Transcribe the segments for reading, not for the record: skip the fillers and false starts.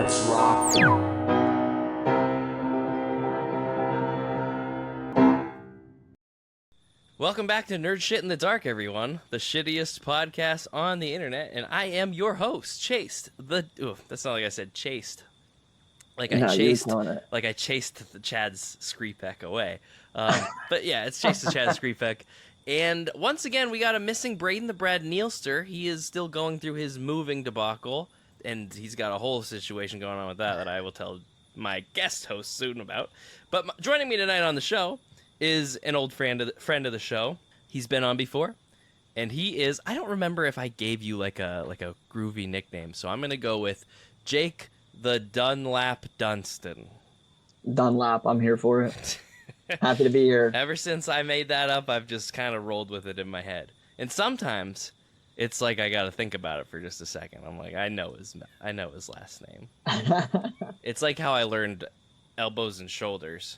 Let's rock. Welcome back to Nerd Shit in the Dark, everyone. The shittiest podcast on the internet, and I am your host, Chased. That's not like I said chased. Like I chased the Chad's Screepek away. But yeah, it's Chased the Chad's Screepek. And once again, we got a missing Braden the Brad Neilster. He is still going through his moving debacle, and he's got a whole situation going on with that I will tell my guest host soon about. But joining me tonight on the show is an old friend of the show. He's been on before, and he is, I don't remember if I gave you like a groovy nickname, so I'm going to go with Jake the Dunlap Dunstan. Dunlap, I'm here for it. Happy to be here. Ever since I made that up, I've just kind of rolled with it in my head. And sometimes it's like I got to think about it for just a second. I'm like, I know his last name. It's like how I learned elbows and shoulders.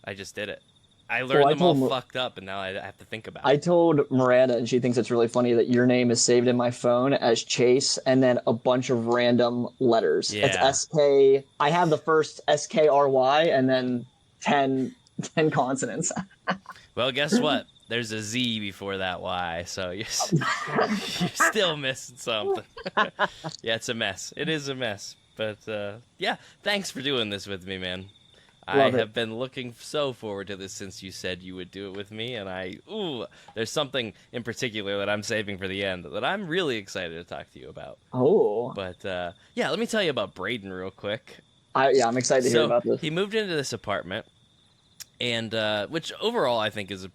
I just did it. I learned them all fucked up, and now I have to think about it. I told Miranda, and she thinks it's really funny that your name is saved in my phone as Chase, and then a bunch of random letters. Yeah. It's SK. I have the first SKRY, and then 10 consonants. Well, guess what? There's a Z before that Y, so you're still missing something. Yeah, it's a mess. It is a mess. But, yeah, thanks for doing this with me, man. I have been looking so forward to this since you said you would do it with me, and there's something in particular that I'm saving for the end that I'm really excited to talk to you about. Oh. But, yeah, let me tell you about Braden real quick. I'm excited to hear about this. He moved into this apartment, and which overall I think is,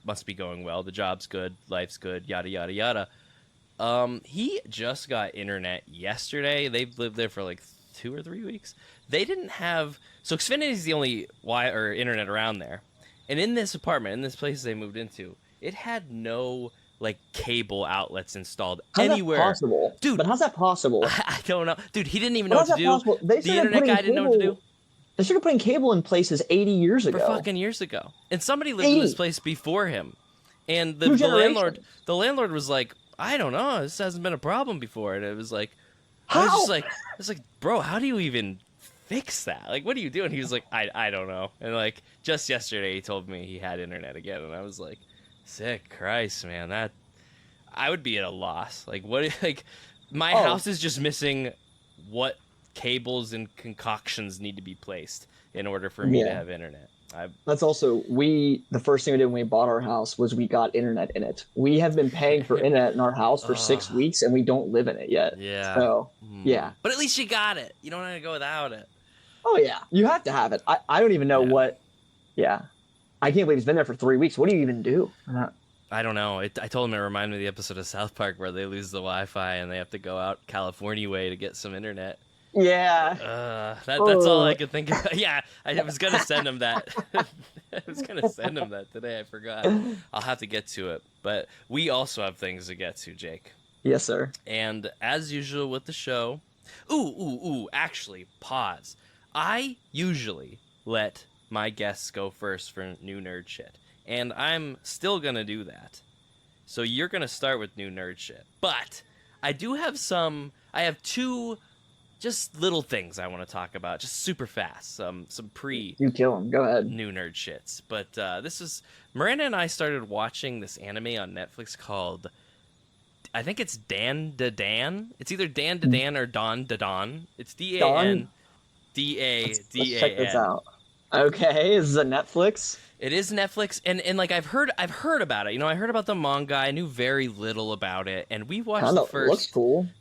must be going well. The job's good, life's good, yada, yada, yada. He just got internet yesterday. They've lived there for like 2 or 3 weeks. They didn't have... So Xfinity's the only internet around there. And in this apartment, in this place they moved into, it had no, cable outlets installed anywhere. How's that possible? Dude. But how's that possible? I don't know. Dude, he didn't even know what to do. Possible? The internet guy didn't know what to do. They started putting cable in places 80 years ago. For fucking years ago. And somebody lived in this place before him. And the landlord was like, I don't know, this hasn't been a problem before. And it was like... How? I was like, bro, how do you even fix that? Like, what are you doing? He was like, I don't know. And just yesterday he told me he had internet again, and I was like, sick Christ, man, that I would be at a loss. My house is just missing what cables and concoctions need to be placed in order for me to have internet. That's also, the first thing we did when we bought our house was we got internet in it. We have been paying for internet in our house for 6 weeks, and we don't live in it yet. Yeah. So, yeah. But at least you got it. You don't want to go without it. Oh, yeah. You have to have it. I don't even know what... Yeah. I can't believe it's been there for 3 weeks. What do you even do? I don't know. I told him it reminded me of the episode of South Park where they lose the Wi-Fi and they have to go out California way to get some internet. Yeah. That's all I could think of. Yeah, I was going to send him that. I was going to send him that today. I forgot. I'll have to get to it. But we also have things to get to, Jake. Yes, sir. And as usual with the show... Actually, pause. I usually let my guests go first for new nerd shit. And I'm still going to do that. So you're going to start with new nerd shit. But I do have I have 2... just little things I want to talk about, just super fast. Some You kill him. Go ahead. New nerd shits. But this is Miranda and I started watching this anime on Netflix called, I think it's Dan Da Dan. It's either Dan Da Dan or Don Da Don. It's DANDADAN. Let's check this out. Okay, is it Netflix? It is Netflix, and I've heard about it. I heard about the manga. I knew very little about it, and we watched the first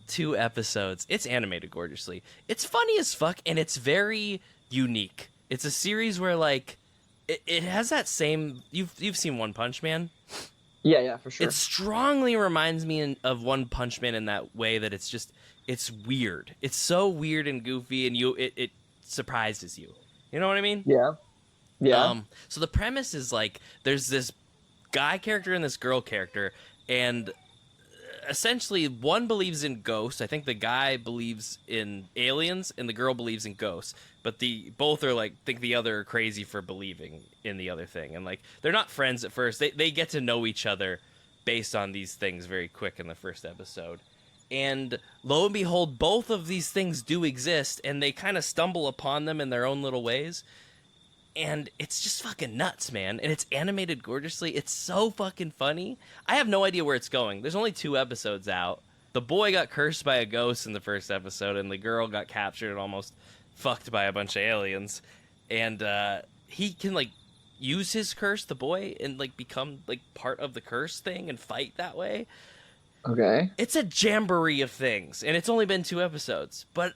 2 episodes. It's animated gorgeously. It's funny as fuck, and it's very unique. It's a series where it has that same. You've seen One Punch Man? Yeah, for sure. It strongly reminds me of One Punch Man in that way that it's weird. It's so weird and goofy, and it surprises you. You know what I mean? Yeah. So the premise is there's this guy character and this girl character, and essentially one believes in ghosts. I think the guy believes in aliens, and the girl believes in ghosts. But both are think the other are crazy for believing in the other thing, and they're not friends at first. They get to know each other based on these things very quick in the first episode. And lo and behold, both of these things do exist, and they kind of stumble upon them in their own little ways. And it's just fucking nuts, man. And it's animated gorgeously. It's so fucking funny. I have no idea where it's going. There's only 2 episodes out. The boy got cursed by a ghost in the first episode, and the girl got captured and almost fucked by a bunch of aliens. And he can, like, use his curse, the boy, and, like, become, like, part of the curse thing and fight that way. Okay. It's a jamboree of things, and it's only been 2 episodes. But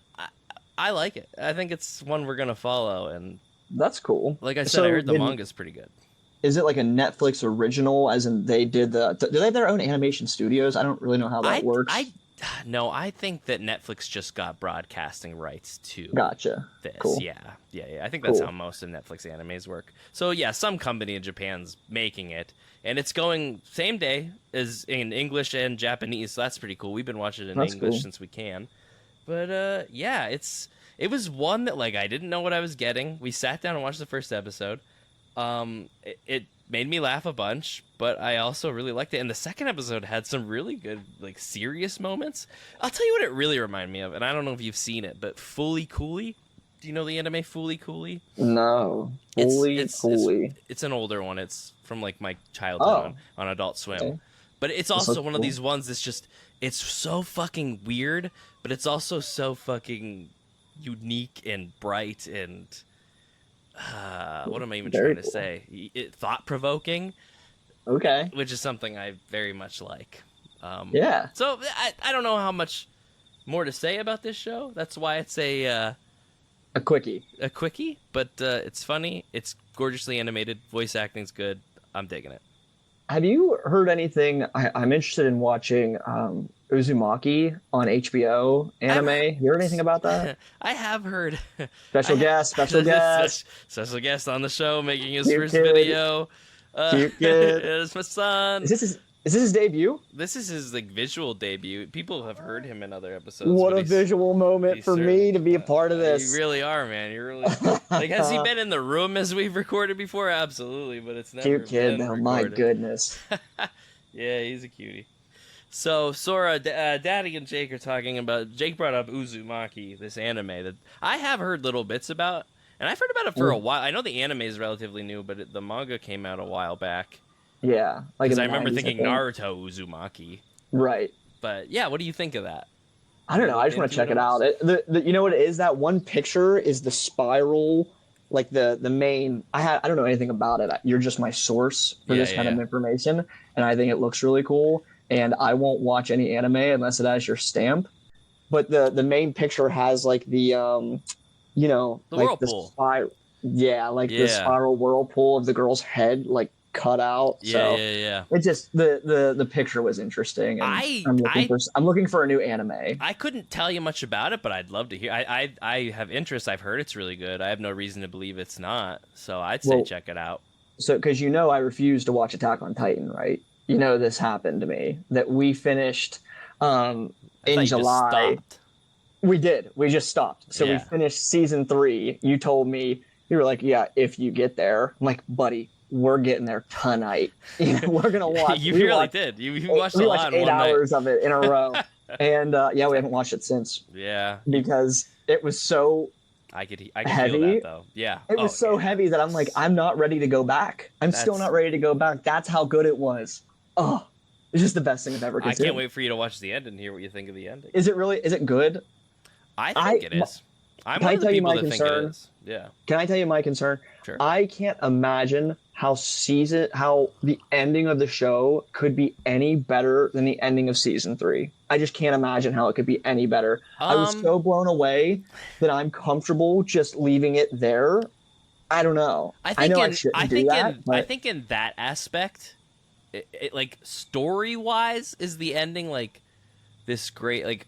I like it. I think it's one we're going to follow, and... That's cool. Like I said, I heard the manga's pretty good. Is it like a Netflix original, as in they did do they have their own animation studios? I don't really know how that works. No, I think that Netflix just got broadcasting rights to this. Cool. Yeah. I think that's how most of Netflix animes work. So yeah, some company in Japan's making it, and it's going same day as in English and Japanese, so that's pretty cool. We've been watching it in English since we can. But yeah, it was one that, like, I didn't know what I was getting. We sat down and watched the first episode. It made me laugh a bunch, but I also really liked it. And the second episode had some really good, like, serious moments. I'll tell you what it really reminded me of, and I don't know if you've seen it, but Fooly Cooly. Do you know the anime Fooly Cooly? No. Fooly. It's an older one. It's from, like, my childhood on Adult Swim. Okay. But it's also one of these ones that's just, it's so fucking weird, but it's also so fucking unique and bright and what am I even trying to say? Thought-provoking. Okay. Which is something I very much like. Yeah. So I don't know how much more to say about this show. That's why it's a quickie. A quickie, but it's funny. It's gorgeously animated. Voice acting's good. I'm digging it. Have you heard anything? I'm interested in watching Uzumaki on HBO anime. You heard anything about that? I have heard. Special guest on the show, making his first video. Cute kid. It's my son. Is this his debut? This is his, like, visual debut. People have heard him in other episodes. What a visual moment for me to be a part of this. You really are, man. You're really like. Has he been in the room as we've recorded before? Absolutely, but it's never. Cute kid. Been oh my goodness. Yeah, he's a cutie. So Sora, Daddy and Jake are talking about. Jake brought up Uzumaki, this anime that I have heard little bits about, and I've heard about it for a while. I know the anime is relatively new, but the manga came out a while back. Yeah, like because I remember thinking Naruto Uzumaki. Right. But yeah, what do you think of that? I don't know. I just want to check it out. You know what it is? That one picture is the spiral, like the main. I don't know anything about it. You're just my source for this kind of information, and I think it looks really cool. And I won't watch any anime unless it has your stamp. But the main picture has like the the like whirlpool. The spiral whirlpool of the girl's head, like, cut out. Yeah. It just the picture was interesting. And I'm looking for a new anime. I couldn't tell you much about it, but I'd love to hear. I have interest. I've heard it's really good. I have no reason to believe it's not. So I'd say check it out. So because I refuse to watch Attack on Titan, right? This happened to me that we finished in July. We did. We just stopped. So we finished season 3. You told me, you were like, yeah, if you get there. I'm like, buddy, we're getting there tonight. We're gonna watch. You really did. You watched a lot. We watched 8 hours of it in a row, and we haven't watched it since. Yeah, because it was so. I could heavy. Feel that though. Yeah, it was so heavy that I'm like, I'm not ready to go back. I'm still not ready to go back. That's how good it was. Oh, it's just the best thing I've ever consumed. I can't wait for you to watch the end and hear what you think of the ending. Is it really? Is it good? I think it is. I'm one of the people that think it is. Yeah. Can I tell you my concern? Sure. I can't imagine how the ending of the show could be any better than the ending of season 3. I just can't imagine how it could be any better. I was so blown away that I'm comfortable just leaving it there. I don't know. I think in that aspect, it like story-wise, is the ending like this great, like,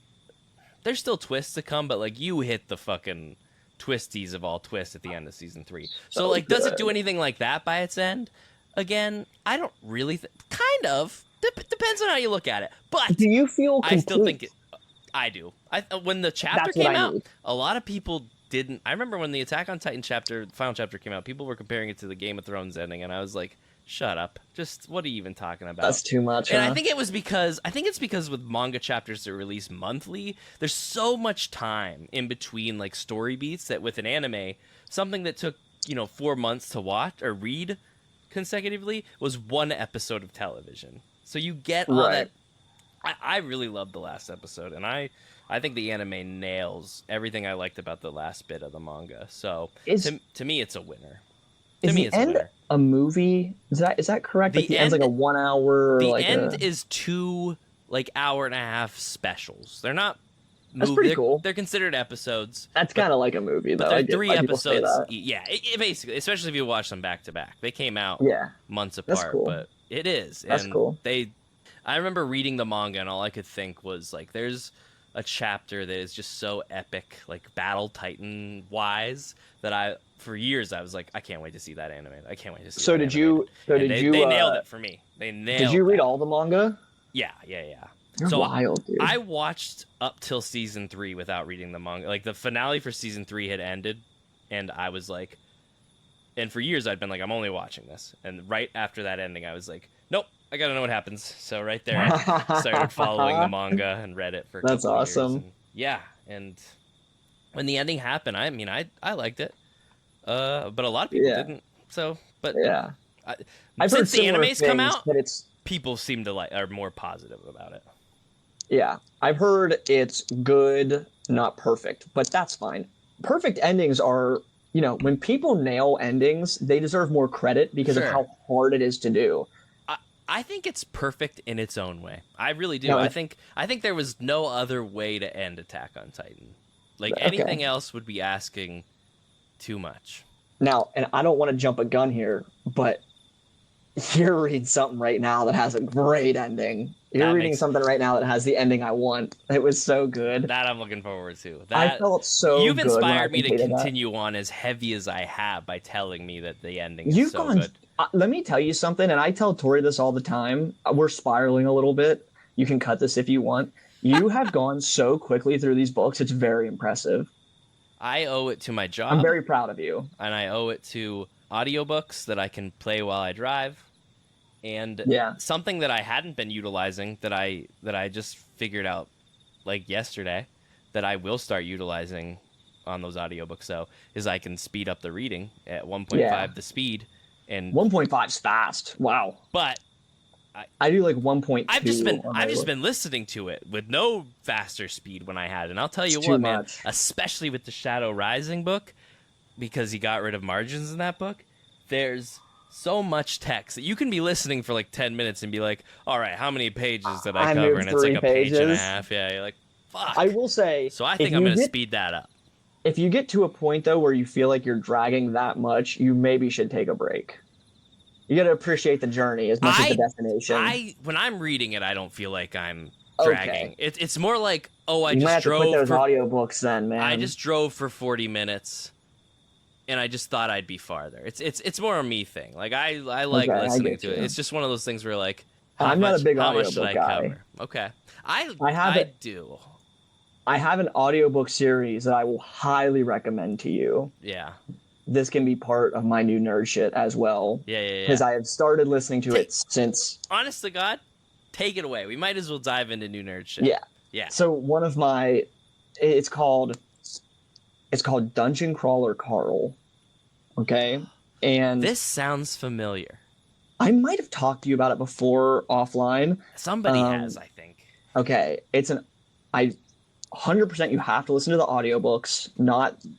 there's still twists to come, but like you hit the fucking twisties of all twists at the end of season 3. So like, does it do anything like that by its end? Again, I don't really kind of depends on how you look at it. But do you feel complete? I still think I do. When the chapter came out, a lot of people didn't. I remember when the Attack on Titan final chapter came out, people were comparing it to the Game of Thrones ending, and I was like, Shut up. Just what are you even talking about? That's too much. And I think it's because with manga chapters that release monthly, there's so much time in between like story beats that with an anime, something that took 4 months to watch or read consecutively was one episode of television. So you get all that. I really loved the last episode, and I think the anime nails everything I liked about the last bit of the manga. So to me, it's a winner. Is the end a movie? Is that correct? The end's like a 1 hour. The end is 2 hour-and-a-half specials. They're not. That's pretty cool. They're considered episodes. That's kind of like a movie, though. But they're 3 episodes. Yeah, basically, especially if you watch them back to back. They came out months apart, cool. but it is. That's cool. I remember reading the manga, and all I could think was like, there's a chapter that is just so epic, like Battle Titan wise, that for years I was like, I can't wait to see that anime. I can't wait to see. They nailed it for me. They nailed. Did you read all the manga? Yeah. You're wild, dude. I watched up till season 3 without reading the manga. Like the finale for season 3 had ended, and I was like, and for years I'd been like, I'm only watching this. And right after that ending, I was like, nope, I gotta know what happens. So right there, I started following the manga and read it for. That's awesome. Years. Yeah, and when the ending happened, I liked it, but a lot of people didn't. So, but yeah, since the animes come out, people seem to are more positive about it. Yeah, I've heard it's good, not perfect, but that's fine. Perfect endings are, when people nail endings, they deserve more credit because of how hard it is to do. I think it's perfect in its own way. I really do. I think there was no other way to end Attack on Titan. Like anything else would be asking too much. Now, and I don't want to jump a gun here, but you're reading something right now that has a great ending. You're reading something right now that has the ending I want. It was so good. That I'm looking forward to. I felt so You've inspired me to continue on as heavy as I have by telling me that the ending is so good. Let me tell you something, and I tell Tori this all the time. We're spiraling a little bit. You can cut this if you want. You have gone so quickly through these books. It's very impressive. I owe it to my job. I'm very proud of you. And I owe it to audiobooks that I can play while I drive. And something that I hadn't been utilizing that I just figured out like yesterday that I will start utilizing on those audiobooks is I can speed up the reading at 1.5 the speed. And 1.5 is fast. Wow. But I do like 1.2. I've just been listening to it with no faster speed when I had. And I'll tell you what, man, especially with the Shadow Rising book, because he got rid of margins in that book, there's so much text that you can be listening for like 10 minutes and be like, all right, how many pages did I cover? And it's like a page and a half. Yeah, you're like, fuck. I will say. So I think I'm going to speed that up. If you get to a point, though, where you feel like you're dragging that much, you maybe should take a break. You got to appreciate the journey as much as the destination. When I'm reading it, I don't feel like I'm dragging. It's more like, I just drove. You might have to quit those audiobooks then, man. I just drove for 40 minutes. And I just thought I'd be farther. It's more a me thing. Like I like listening to it. It's just one of those things where like, I'm not a big audiobook guy. Cover? Okay, I do. I have an audiobook series that I will highly recommend to you. Yeah. This can be part of my new nerd shit as well. Yeah. Because I have started listening to it since. Honest to God, take it away. We might as well dive into new nerd shit. Yeah. So one of my, it's called Dungeon Crawler Carl. Okay, and this sounds familiar. I might have talked to you about it before offline. Somebody has, I think. Okay, 100% you have to listen to the audiobooks,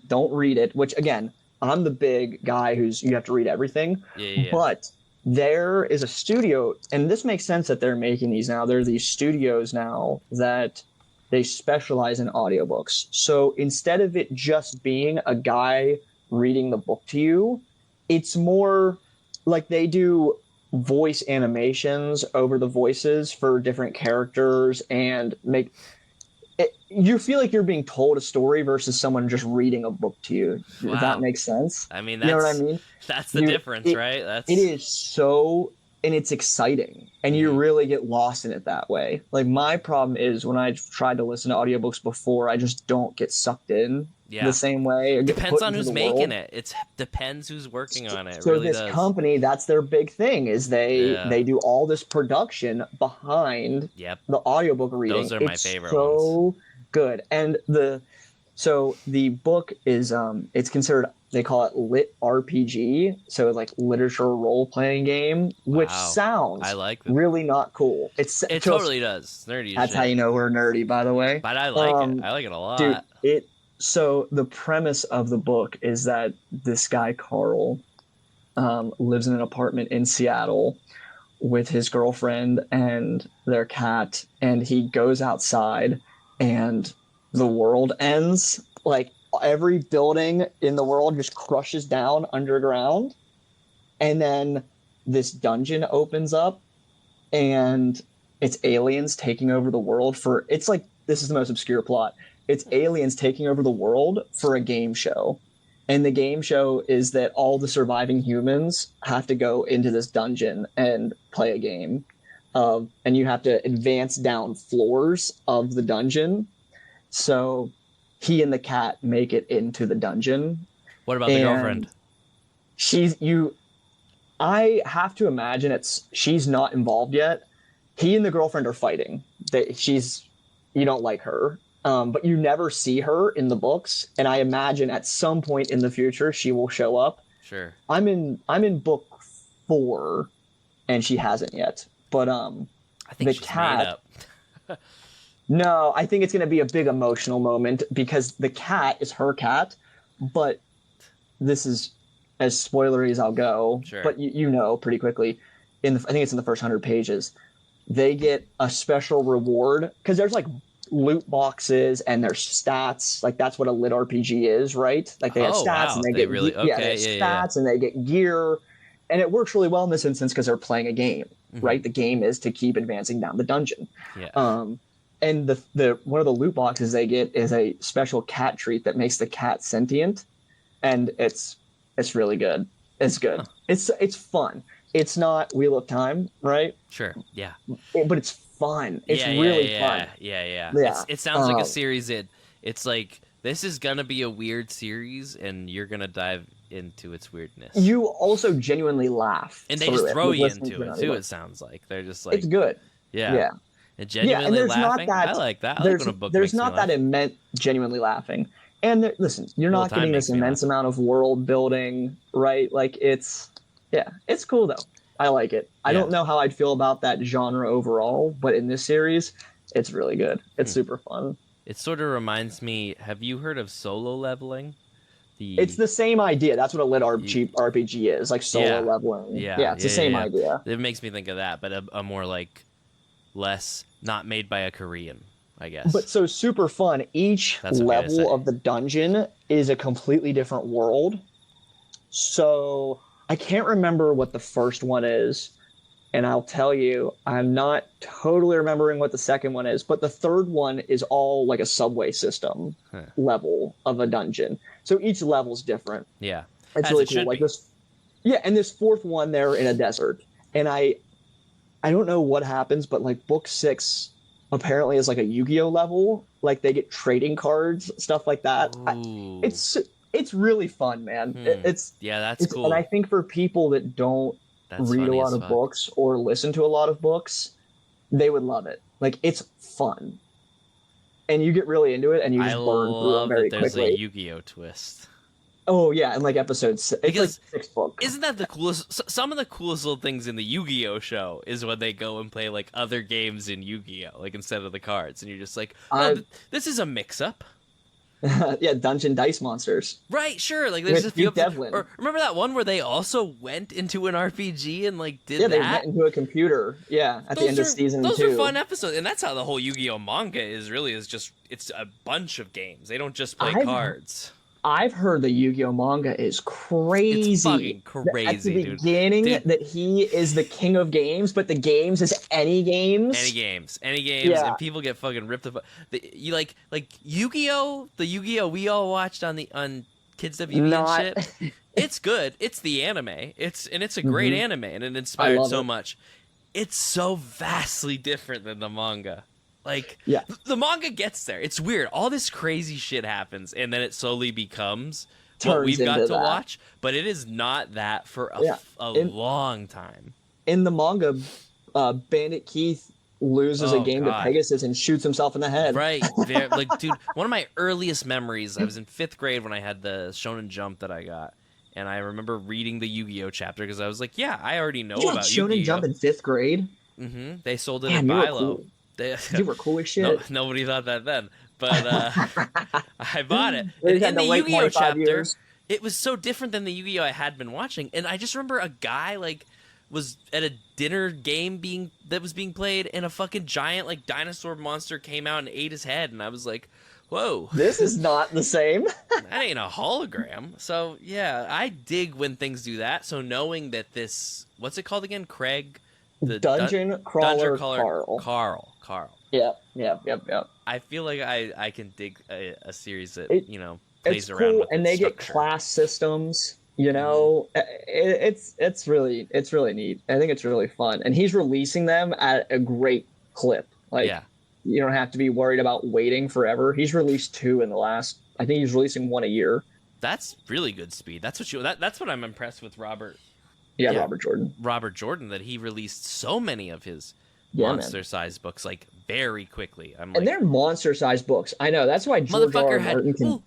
don't read it, which again, I'm the big guy you have to read everything. Yeah. But there is a studio, and this makes sense that they're making these now. There are these studios now that they specialize in audiobooks. So instead of it just being a guy reading the book to you, it's more like they do voice animations over the voices for different characters and you feel like you're being told a story versus someone just reading a book to you. Wow. If that makes sense. I mean, you know what I mean? That's the difference, right? It is so, and it's exciting, and you really get lost in it that way. Like my problem is when I've tried to listen to audiobooks before, I just don't get sucked in the same way. It depends on who's making it. It depends who's working on it. So really this does. company, that's their big thing, is they do all this production behind the audiobook reading. Those are my favorite ones. So good. And the book is it's considered, they call it lit RPG, so like literature role playing game, which sounds really not cool. It totally does. Nerdy. That's how you know we're nerdy, by the way. But I like it. I like it a lot. Dude, so the premise of the book is that this guy Carl lives in an apartment in Seattle with his girlfriend and their cat, and he goes outside and the world ends. Like every building in the world just crushes down underground, and then this dungeon opens up and it's aliens taking over the world for, it's like, this is the most obscure plot. It's aliens taking over the world for a game show. And the game show is that all the surviving humans have to go into this dungeon and play a game. And you have to advance down floors of the dungeon. So he and the cat make it into the dungeon. What about the girlfriend? I have to imagine she's not involved yet. He and the girlfriend are fighting. You don't like her. But you never see her in the books, and I imagine at some point in the future she will show up. Sure. I'm in book 4, and she hasn't yet. But I think she's made up. No, I think it's going to be a big emotional moment because the cat is her cat. But this is as spoilery as I'll go. Sure. But you know pretty quickly. I think it's in the first 100 pages. They get a special reward because there's like loot boxes and there's stats. Like that's what a lit RPG is, right? Like they have stats and they get stats and they get gear, and it works really well in this instance because they're playing a game, right? The game is to keep advancing down the dungeon. And the one of the loot boxes they get is a special cat treat that makes the cat sentient, and it's really good. It's good. It's fun. It's not Wheel of Time, right? Sure. Yeah. But it's fun. It's really fun. Yeah. It sounds like a series. It's like, this is gonna be a weird series, and you're gonna dive into its weirdness. You also genuinely laugh, and they just throw you into it too. It sounds like they're just like, it's good. Yeah. And genuinely laughing. I like that. I like when a book there's makes not me laugh. that immense genuinely laughing. And listen, you're not getting this immense amount of world building, right? Like it's cool though. I like it. I don't know how I'd feel about that genre overall, but in this series, it's really good. It's super fun. It sort of reminds me, have you heard of solo leveling? It's the same idea. That's what a lit RPG is, like solo leveling. Yeah, it's the same idea. It makes me think of that, but a more like less, not made by a Korean, I guess. But so super fun. Each level of the dungeon is a completely different world. So I can't remember what the first one is, and I'll tell you, I'm not totally remembering what the second one is, but the third one is all like a subway system level of a dungeon. So each level's different. Yeah. It's really cool. Like this. Yeah, and this fourth one, they're in a desert. And I don't know what happens, but like book 6 apparently is like a Yu-Gi-Oh level. Like they get trading cards, stuff like that. It's really fun, man. That's cool. And I think for people that don't read a lot of books or listen to a lot of books, they would love it. Like it's fun, and you get really into it, and you just burn through it very quickly. There's a Yu-Gi-Oh twist. Oh yeah, and like episodes. It's like 6 books. Isn't that the coolest? Some of the coolest little things in the Yu-Gi-Oh show is when they go and play like other games in Yu-Gi-Oh, like instead of the cards, and you're just like, this is a mix-up. Yeah, Dungeon Dice Monsters. Right, sure. Like there's a few. Or remember that one where they also went into an RPG and like did that? Yeah, they went into a computer. Yeah, at the end of season 2. Those are fun episodes, and that's how the whole Yu-Gi-Oh manga is. It's a bunch of games. They don't just play cards. I've heard the Yu-Gi-Oh manga is crazy. It's fucking crazy, at the beginning, that he is the king of games, but the games is any games. Any games, and people get fucking ripped apart. You like Yu-Gi-Oh, the Yu-Gi-Oh we all watched on Kids WB and shit. It's good. It's the anime. It's a great anime, and it inspired so much. It's so vastly different than the manga. Like, yeah, the manga gets there. It's weird. All this crazy shit happens, and then it slowly becomes what turns we've got into to that. watch. But it is not that for a long time. In the manga, Bandit Keith loses a game to Pegasus and shoots himself in the head. Right. Like, dude, one of my earliest memories, I was in 5th grade when I had the Shonen Jump that I got. And I remember reading the Yu-Gi-Oh chapter because I was like, yeah, I already know about Shonen Yu-Gi-Oh. Jump in 5th grade? Mm-hmm. They sold it at Bilo. You were cool as shit. Nobody thought that then. But I bought it. And in the Yu-Gi-Oh chapter, years. It was so different than the Yu-Gi-Oh I had been watching. And I just remember a guy, like, was at a dinner game that was being played, and a fucking giant like dinosaur monster came out and ate his head, and I was like, whoa, this is not the same. That ain't a hologram. So yeah, I dig when things do that. So knowing that this, what's it called again? Craig, the Dungeon Crawler Carl. Yep. I feel like I can dig a series that it's plays around cool, with and they structure. get class systems. It's really neat. I think it's really fun, and he's releasing them at a great clip. Like, you don't have to be worried about waiting forever. He's released 2 in the last. I think he's releasing 1 a year. That's really good speed. That's what I'm impressed with Robert. Yeah, Robert Jordan. Robert Jordan, that he released so many of his monster-sized books like very quickly. And they're monster-sized books. I know. That's why George R. R. Martin can.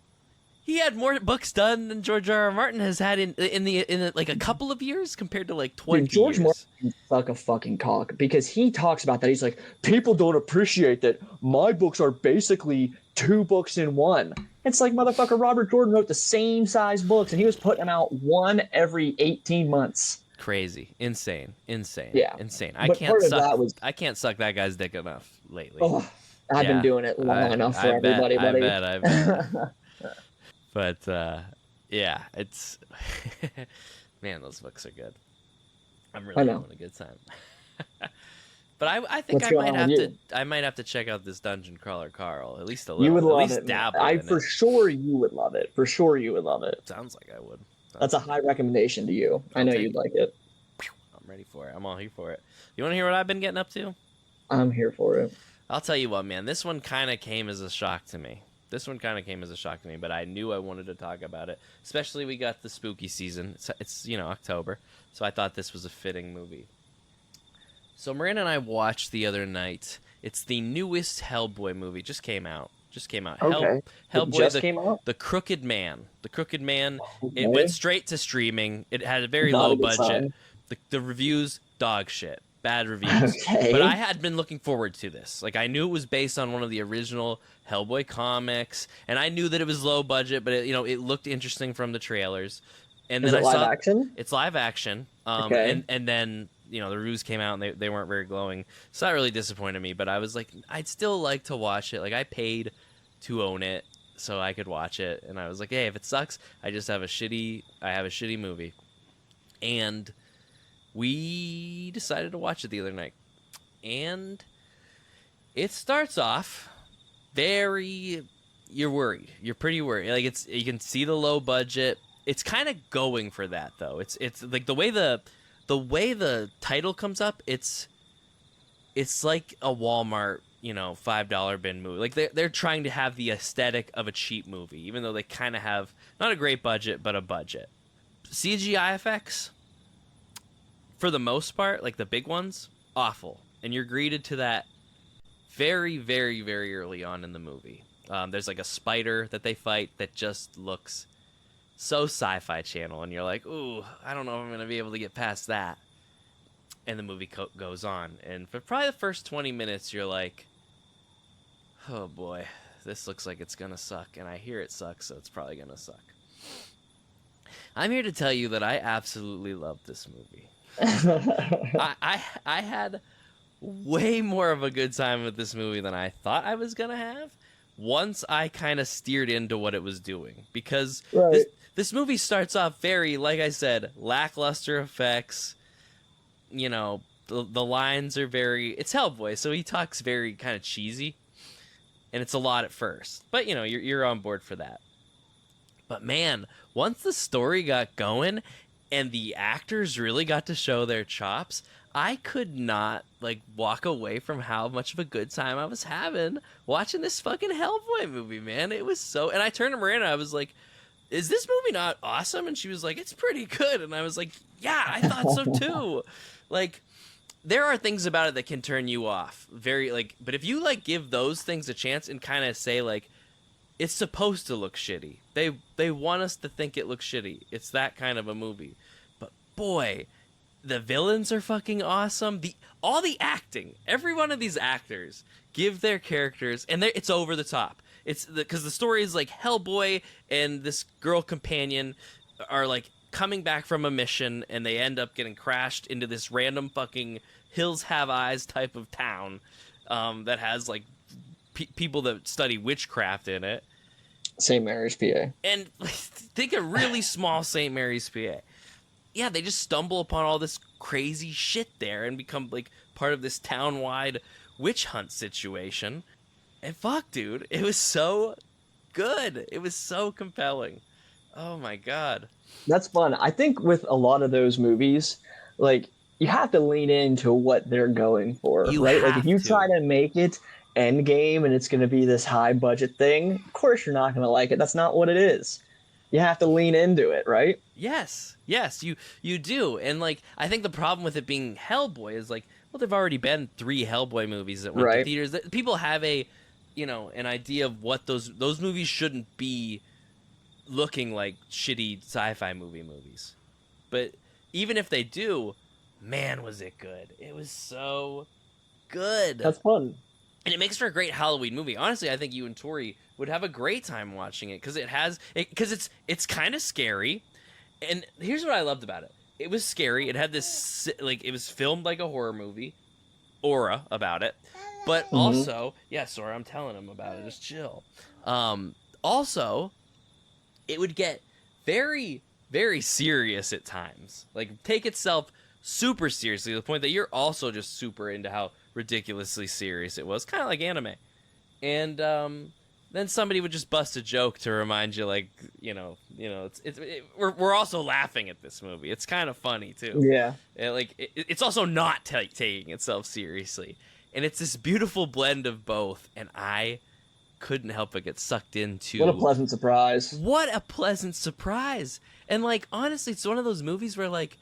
He had more books done than George R. R. Martin has had in like a couple of years compared to like 20 George years. Martin can suck a fucking cock, because he talks about that. He's like, people don't appreciate that my books are basically 2 books in 1. It's like, motherfucker, Robert Jordan wrote the same size books, and he was putting them out 1 every 18 months. Crazy. Insane. Yeah. Insane. I can't suck that guy's dick enough lately. Oh, I've been doing it long enough for everybody, buddy. I bet. But yeah, it's man, those books are good. I'm really having a good time. But I think I might have to check out this Dungeon Crawler Carl, at least a little. You would love it. Sure you would love it. For sure you would love it. Sounds like I would. That's a high recommendation to you. I know you'd like it. I'm ready for it. I'm all here for it. You want to hear what I've been getting up to? I'm here for it. I'll tell you what, man. This one kind of came as a shock to me. But I knew I wanted to talk about it. Especially we got the spooky season. It's October. So I thought this was a fitting movie. So Miranda and I watched the other night. It's the newest Hellboy movie. Just came out. Okay. Hellboy, The Crooked Man. It went straight to streaming. It had a very low budget. The reviews, dog shit. Bad reviews. Okay. But I had been looking forward to this. Like, I knew it was based on one of the original Hellboy comics, and I knew that it was low budget, but it looked interesting from the trailers. And then live action? It's live action. Okay. And then the reviews came out and they weren't very glowing. So that really disappointed me, but I was like, I'd still like to watch it. Like, I paid to own it so I could watch it, and I was like, hey, if it sucks, I have a shitty movie. And we decided to watch it the other night, and it starts off you're worried. You're pretty worried. Like, you can see the low budget. It's kind of going for that though. It's like the way the title comes up. It's like a Walmart, $5 bin movie. Like, they're trying to have the aesthetic of a cheap movie, even though they kind of have not a great budget, but a budget. CGI effects, for the most part, like the big ones, awful. And you're greeted to that very, very, very early on in the movie. There's like a spider that they fight that just looks so Sci-Fi Channel, and you're like, ooh, I don't know if I'm going to be able to get past that. And the movie goes on. And for probably the first 20 minutes, you're like, oh boy, this looks like it's going to suck. And I hear it sucks, so it's probably going to suck. I'm here to tell you that I absolutely love this movie. I had way more of a good time with this movie than I thought I was gonna have once I kind of steered into what it was doing, because this movie starts off very, like I said, lackluster effects. The lines are it's Hellboy, so he talks very kind of cheesy, and it's a lot at first, but you're on board for that. But man, once the story got going, and the actors really got to show their chops. I could not like walk away from how much of a good time I was having watching this fucking Hellboy movie, man. It was so, and I turned to Miranda, I was like, is this movie not awesome? And she was like, it's pretty good. And I was like, yeah, I thought so too. Like, there are things about it that can turn you off. Very, like, but if you, like, give those things a chance and kind of say, like, it's supposed to look shitty. They want us to think it looks shitty. It's that kind of a movie. But, boy, the villains are fucking awesome. All the acting, every one of these actors give their characters, and it's over the top. It's because the story is like Hellboy and this girl companion are like coming back from a mission, and they end up getting crashed into this random fucking Hills Have Eyes type of town that has like people that study witchcraft in it. St. Mary's, PA. And think a really small St. Mary's, PA. Yeah, they just stumble upon all this crazy shit there and become like part of this town-wide witch hunt situation. And fuck, dude, it was so good. It was so compelling. Oh my god. That's fun. I think with a lot of those movies, like, you have to lean into what they're going for, right? Like, if you try to make it Endgame and it's going to be this high budget thing, of course you're not going to like it. That's not what it is. You have to lean into it, right? Yes, you do. And like, I think the problem with it being Hellboy is like, well, there've already been 3 Hellboy movies that went to theaters. People have an idea of what those movies shouldn't be looking like shitty sci-fi movies. But even if they do, man, was it good. It was so good. That's fun. And it makes for a great Halloween movie. Honestly, I think you and Tori would have a great time watching it because it's kind of scary. And here's what I loved about it. It was scary. It had this, like, it was filmed like a horror movie, aura about it. But also, yeah, Sora, I'm telling him about it. Just chill. Also, it would get very, very serious at times. Like, take itself super seriously to the point that you're also just super into how ridiculously serious it was. Kind of like anime. And then somebody would just bust a joke to remind you, like, we're also laughing at this movie. It's kind of funny, too. Yeah. It's also not taking itself seriously. And it's this beautiful blend of both, and I couldn't help but get sucked into... What a pleasant surprise. What a pleasant surprise. And, like, honestly, it's one of those movies where, like,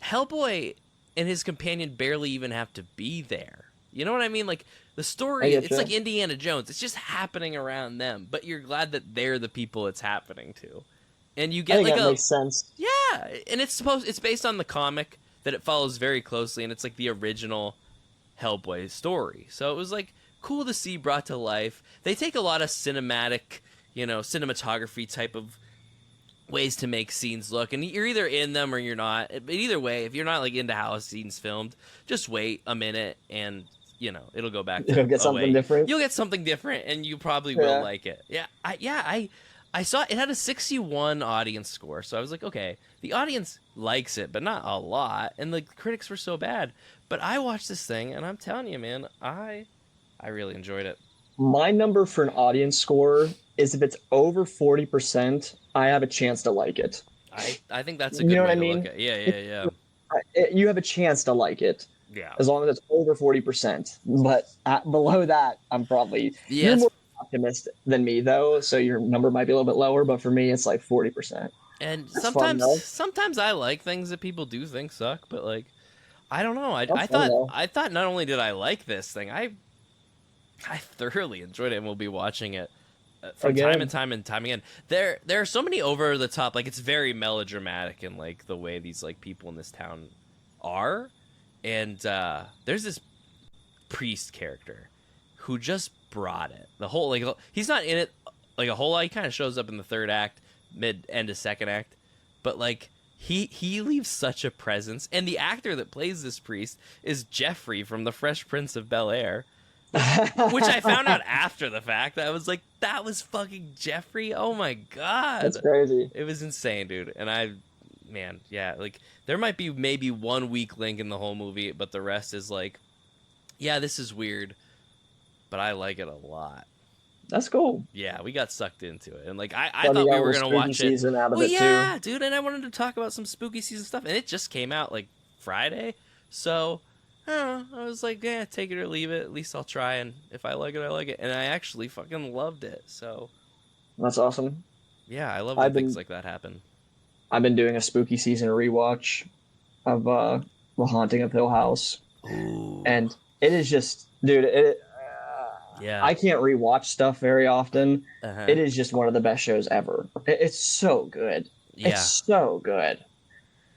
Hellboy and his companion barely even have to be there. You know what I mean? Like, the story, it's like Indiana Jones. It's just happening around them, but you're glad that they're the people it's happening to. And you get, like, that makes sense. Yeah, and it's based on the comic that it follows very closely, and it's, like, the original Hellboy story. So it was like cool to see brought to life. They take a lot of cinematography type of ways to make scenes look, and you're either in them or you're not. But either way, if you're not like into how a scene's filmed, just wait a minute and it'll go back to you'll get something different. You'll get something different, and you probably will like it. I saw it had a 61 audience score, so I was like, okay, the audience likes it, but not a lot, and the critics were so bad. But I watched this thing, and I'm telling you, man, I really enjoyed it. My number for an audience score is if it's over 40%, I have a chance to like it. I think that's a good way to look at it. Yeah. You have a chance to like it. Yeah. As long as it's over 40%. But below that, I'm probably... You're more optimistic than me, though, so your number might be a little bit lower, but for me, it's like 40%. And sometimes I like things that people do think suck, but like... I don't know. I thought not only did I like this thing, I thoroughly enjoyed it, and we'll be watching it from time and time again. There are so many over the top, like it's very melodramatic in like the way these like people in this town are, and there's this priest character who just brought it. The whole like he's not in it like a whole lot. He kind of shows up in the third act, end of second act, but like. He leaves such a presence, and the actor that plays this priest is Jeffrey from The Fresh Prince of Bel-Air, which I found out after the fact. I was like, that was fucking Jeffrey? Oh my god. That's crazy. It was insane, dude. And like, there might be maybe one weak link in the whole movie, but the rest is like, yeah, this is weird, but I like it a lot. That's cool. Yeah, we got sucked into it, and like I thought we were gonna watch it. Out of well, it yeah, too. dude, and I wanted to talk about some spooky season stuff, and it just came out like Friday, so I don't know. I was like, yeah, take it or leave it. At least I'll try, and if I like it, I like it, and I actually fucking loved it. So that's awesome. Yeah, I love when things like that happen. I've been doing a spooky season rewatch of The Haunting of Hill House. Ooh. And it is just, dude, yeah. I can't rewatch stuff very often. It is just one of the best shows ever. It's so good. Yeah. It's so good.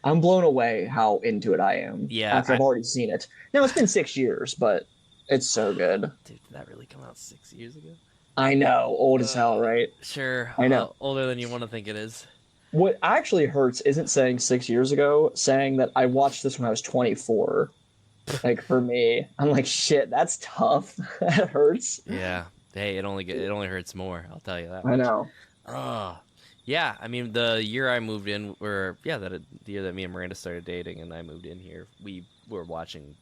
I'm blown away how into it I am. Yeah. After I've already seen it. Now, it's been 6 years, but it's so good. Dude, did that really come out 6 years ago? I know. Old as hell, right? Sure. I know. Older than you want to think it is. What actually hurts isn't saying 6 years ago, saying that I watched this when I was 24. Like, for me, I'm like, shit, that's tough. That hurts. Yeah. Hey, it only hurts more. I'll tell you that. I know. Yeah. I mean, the year I moved in, the year that me and Miranda started dating, and I moved in here, we were watching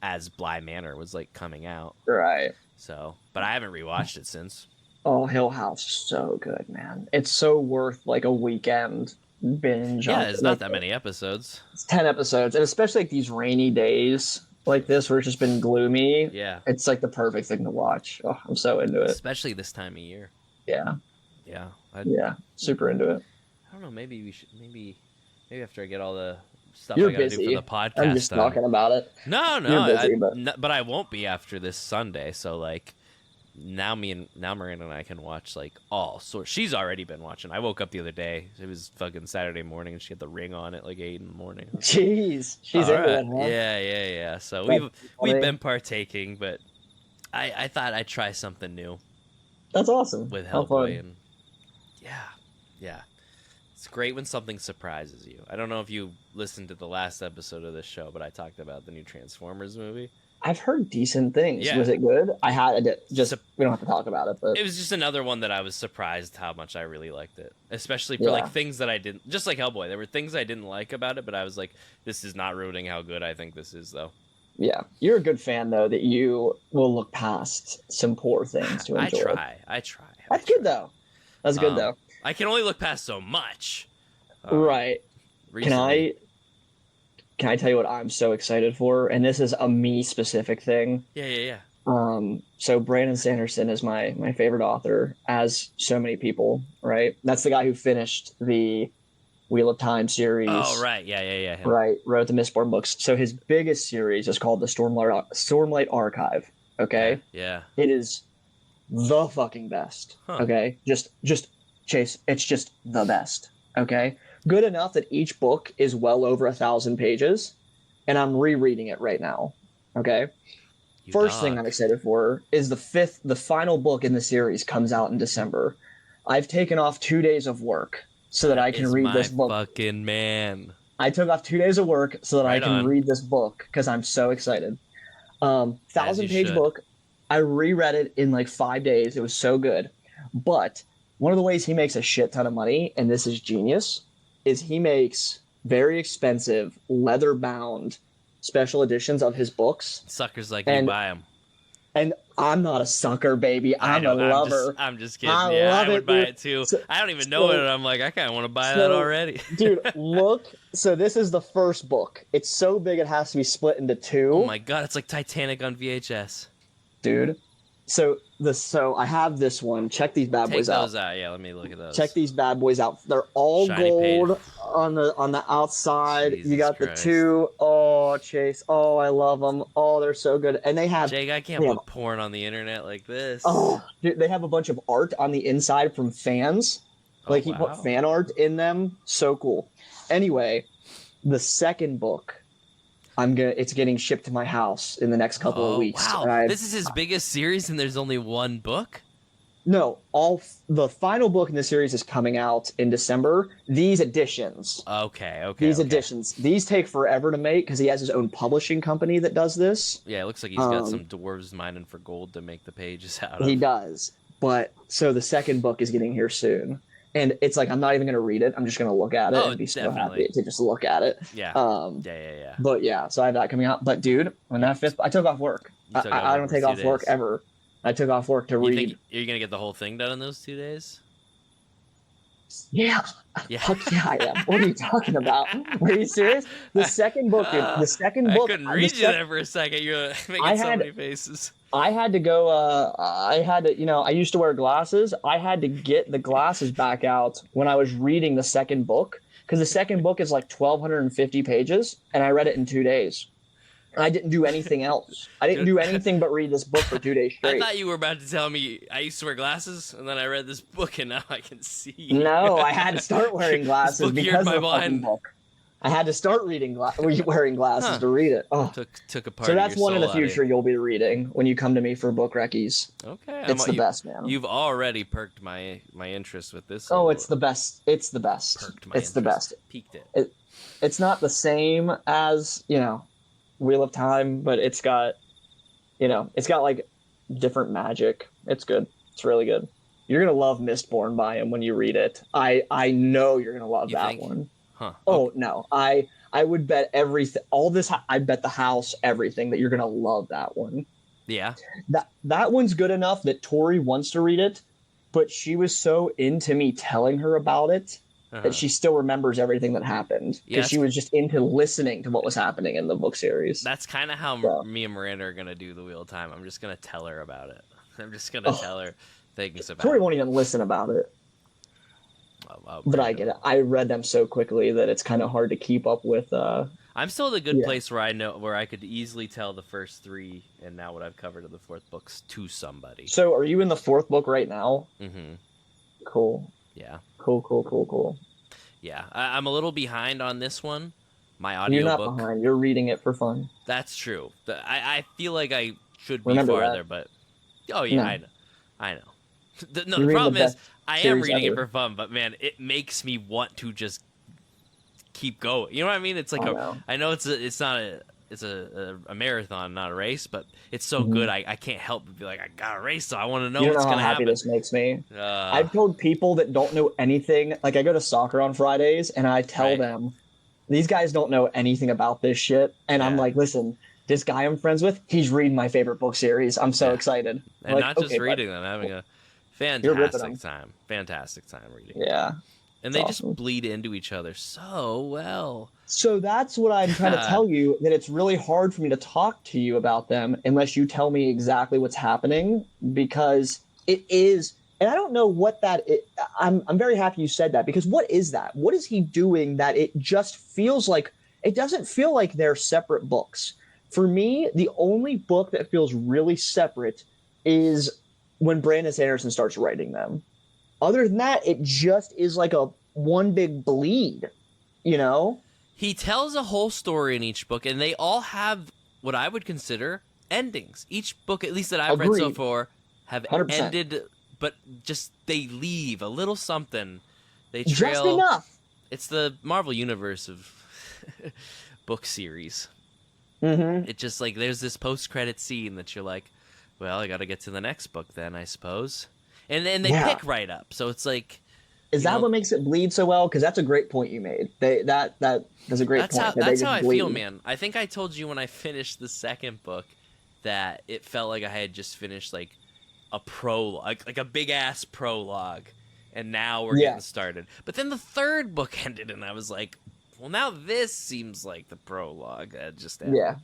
as Bly Manor was like coming out. Right. So, but I haven't rewatched it since. Oh, Hill House is so good, man. It's so worth like a weekend binge. Yeah, it's not that many episodes. It's 10 episodes, and especially like these rainy days like this where it's just been gloomy. Yeah. It's like the perfect thing to watch. Oh, I'm so into it. Especially this time of year. Yeah. Yeah. Super into it. I don't know, maybe after I get all the stuff You're I gotta busy. do for the podcast. I'm just talking about it. No, You're busy, but I won't be after this Sunday. So like, now Miranda and I can watch like all sorts. She's already been watching. I woke up the other day. It was fucking Saturday morning, and she had the Ring on at like 8 in the morning. Jeez, she's into it, huh? Yeah. So we've been partaking, but I thought I'd try something new. That's awesome. With Hellboy, and yeah. It's great when something surprises you. I don't know if you listened to the last episode of this show, but I talked about the new Transformers movie. I've heard decent things. Yeah. Was it good? We don't have to talk about it, but it was just another one that I was surprised how much I really liked it. Especially for like things that I didn't, just like Hellboy. There were things I didn't like about it, but I was like, this is not ruining how good I think this is, though. Yeah. You're a good fan, though, that you will look past some poor things to enjoy. I try. That's good, though. That's good, though. I can only look past so much. Right. Recently. Can I tell you what I'm so excited for? And this is a me-specific thing. Yeah. So Brandon Sanderson is my favorite author, as so many people, right? That's the guy who finished the Wheel of Time series. Oh, right. Yeah. Him. Right. Wrote the Mistborn books. So his biggest series is called the Stormlight Archive. Okay? Yeah. It is the fucking best. Huh. Okay? Just Chase, it's just the best. Okay? Good enough that each book is well over 1,000 pages, and I'm rereading it right now. Okay? First thing I'm excited for is the final book in the series comes out in December. I've taken off 2 daes of work so that I can read this book. Fucking man. I took off 2 days of work so that I can read this book because I'm so excited. 1,000-page book. I reread it in like 5 days. It was so good. But one of the ways he makes a shit ton of money, and this is genius, is he makes very expensive leather-bound special editions of his books. Suckers like you buy them. And I'm not a sucker, baby. I'm a lover. I'm just kidding. I would buy it too. I don't even know it, and I'm like, I kind of want to buy that already. Dude, look. So this is the first book. It's so big it has to be split into two. Oh my god, it's like Titanic on VHS. Dude. So I have this one. Check these bad boys out. Take those out. Yeah, let me look at those. Check these bad boys out. They're all Shiny gold paint. on the outside. Jesus you got Christ. the two. Oh, Chase. Oh, I love them. Oh, they're so good. And they have Jake, I can't put porn on the internet like this. Oh, dude, they have a bunch of art on the inside from fans. Like he put fan art in them. So cool. Anyway, the second book, it's getting shipped to my house in the next couple of weeks. Wow. This is his biggest series and there's only one book? No, the final book in the series is coming out in December. These editions. Okay. These editions. These take forever to make because he has his own publishing company that does this. Yeah, it looks like he's got some dwarves mining for gold to make the pages out of. He does. But so the second book is getting here soon. And it's like, I'm not even going to read it. I'm just going to look at it and be so happy to just look at it. Yeah. Yeah. But yeah, so I have that coming out. But dude, when that I took off work. I don't take off work ever. I took off work to read. You're gonna get the whole thing done in those 2 days? Yeah. Fuck yeah, I am. What are you talking about? Are you serious? The second book, dude. The second book. I couldn't read you there for a second. You're making so many faces. I had to go. I used to wear glasses. I had to get the glasses back out when I was reading the second book, because the second book is like 1,250 pages, and I read it in 2 days. I didn't do anything else. I didn't do anything but read this book for 2 days straight. I thought you were about to tell me I used to wear glasses, and then I read this book, and now I can see. No, I had to start wearing glasses because of the fucking book. I had to start wearing glasses to read it. Oh. Took a part. So that's one in the future you'll be reading when you come to me for book recce's. Okay, it's the best, man. You've already perked my interest with this. Oh, it's the best. It's the best. Perked my it's interest. The best. Peaked it. It's not the same as Wheel of Time, but it's got like different magic. It's good. It's really good. You're gonna love Mistborn by him when you read it. I know you're gonna love that one. Huh. Oh no, I would bet everything. All this, I bet the house, everything that you're gonna love that one. Yeah. That one's good enough that Tori wants to read it, but she was so into me telling her about it that she still remembers everything that happened, because she was just into listening to what was happening in the book series. That's kind of how me and Miranda are gonna do the Wheel of Time. I'm just gonna tell her about it. I'm just gonna tell her things about Tori it. won't even listen about it. But I get it. I read them so quickly that it's kind of hard to keep up with. I'm still in a good place where I could easily tell the first 3 and now what I've covered of the 4th books to somebody. So are you in the 4th book right now? Mm-hmm. Cool. Yeah. Cool. Yeah, I'm a little behind on this one. My audiobook. You're not behind. You're reading it for fun. That's true. I feel like I should be farther, but I know. The problem is I am reading it for fun, but man, it makes me want to just keep going. You know what I mean? It's like I know it's a marathon, not a race, but it's so good. I can't help but be like, I got a race, so I want to know what's going to happen. How happy this makes me. I've told people that don't know anything. Like, I go to soccer on Fridays, and I tell them, these guys don't know anything about this shit. And I'm like, listen, this guy I'm friends with, he's reading my favorite book series. I'm so excited. And not just reading them, having a fantastic time. Fantastic time reading. Yeah. And they just bleed into each other so well. So that's what I'm trying to tell you, that it's really hard for me to talk to you about them unless you tell me exactly what's happening, because it is, and I don't know what that is. I'm very happy you said that, because what is that? What is he doing that it just feels like, it doesn't feel like they're separate books. For me, the only book that feels really separate is when Brandon Sanderson starts writing them. Other than that, it just is like a one big bleed, He tells a whole story in each book, and they all have what I would consider endings. Each book, at least that I've read so far, have 100%. Ended, but just they leave a little something. They trail. Just enough. It's the Marvel Universe of book series. Mm-hmm. It just like there's this post-credit scene that you're like, well, I got to get to the next book then, I suppose. And then they pick right up. So it's like... Is that what makes it bleed so well? Because that's a great point you made. That is a great point. That's how I feel, man. I think I told you when I finished the second book that it felt like I had just finished like a prologue, like a big-ass prologue. And now we're getting started. But then the third book ended, and I was like, well, now this seems like the prologue that just ended. Yeah.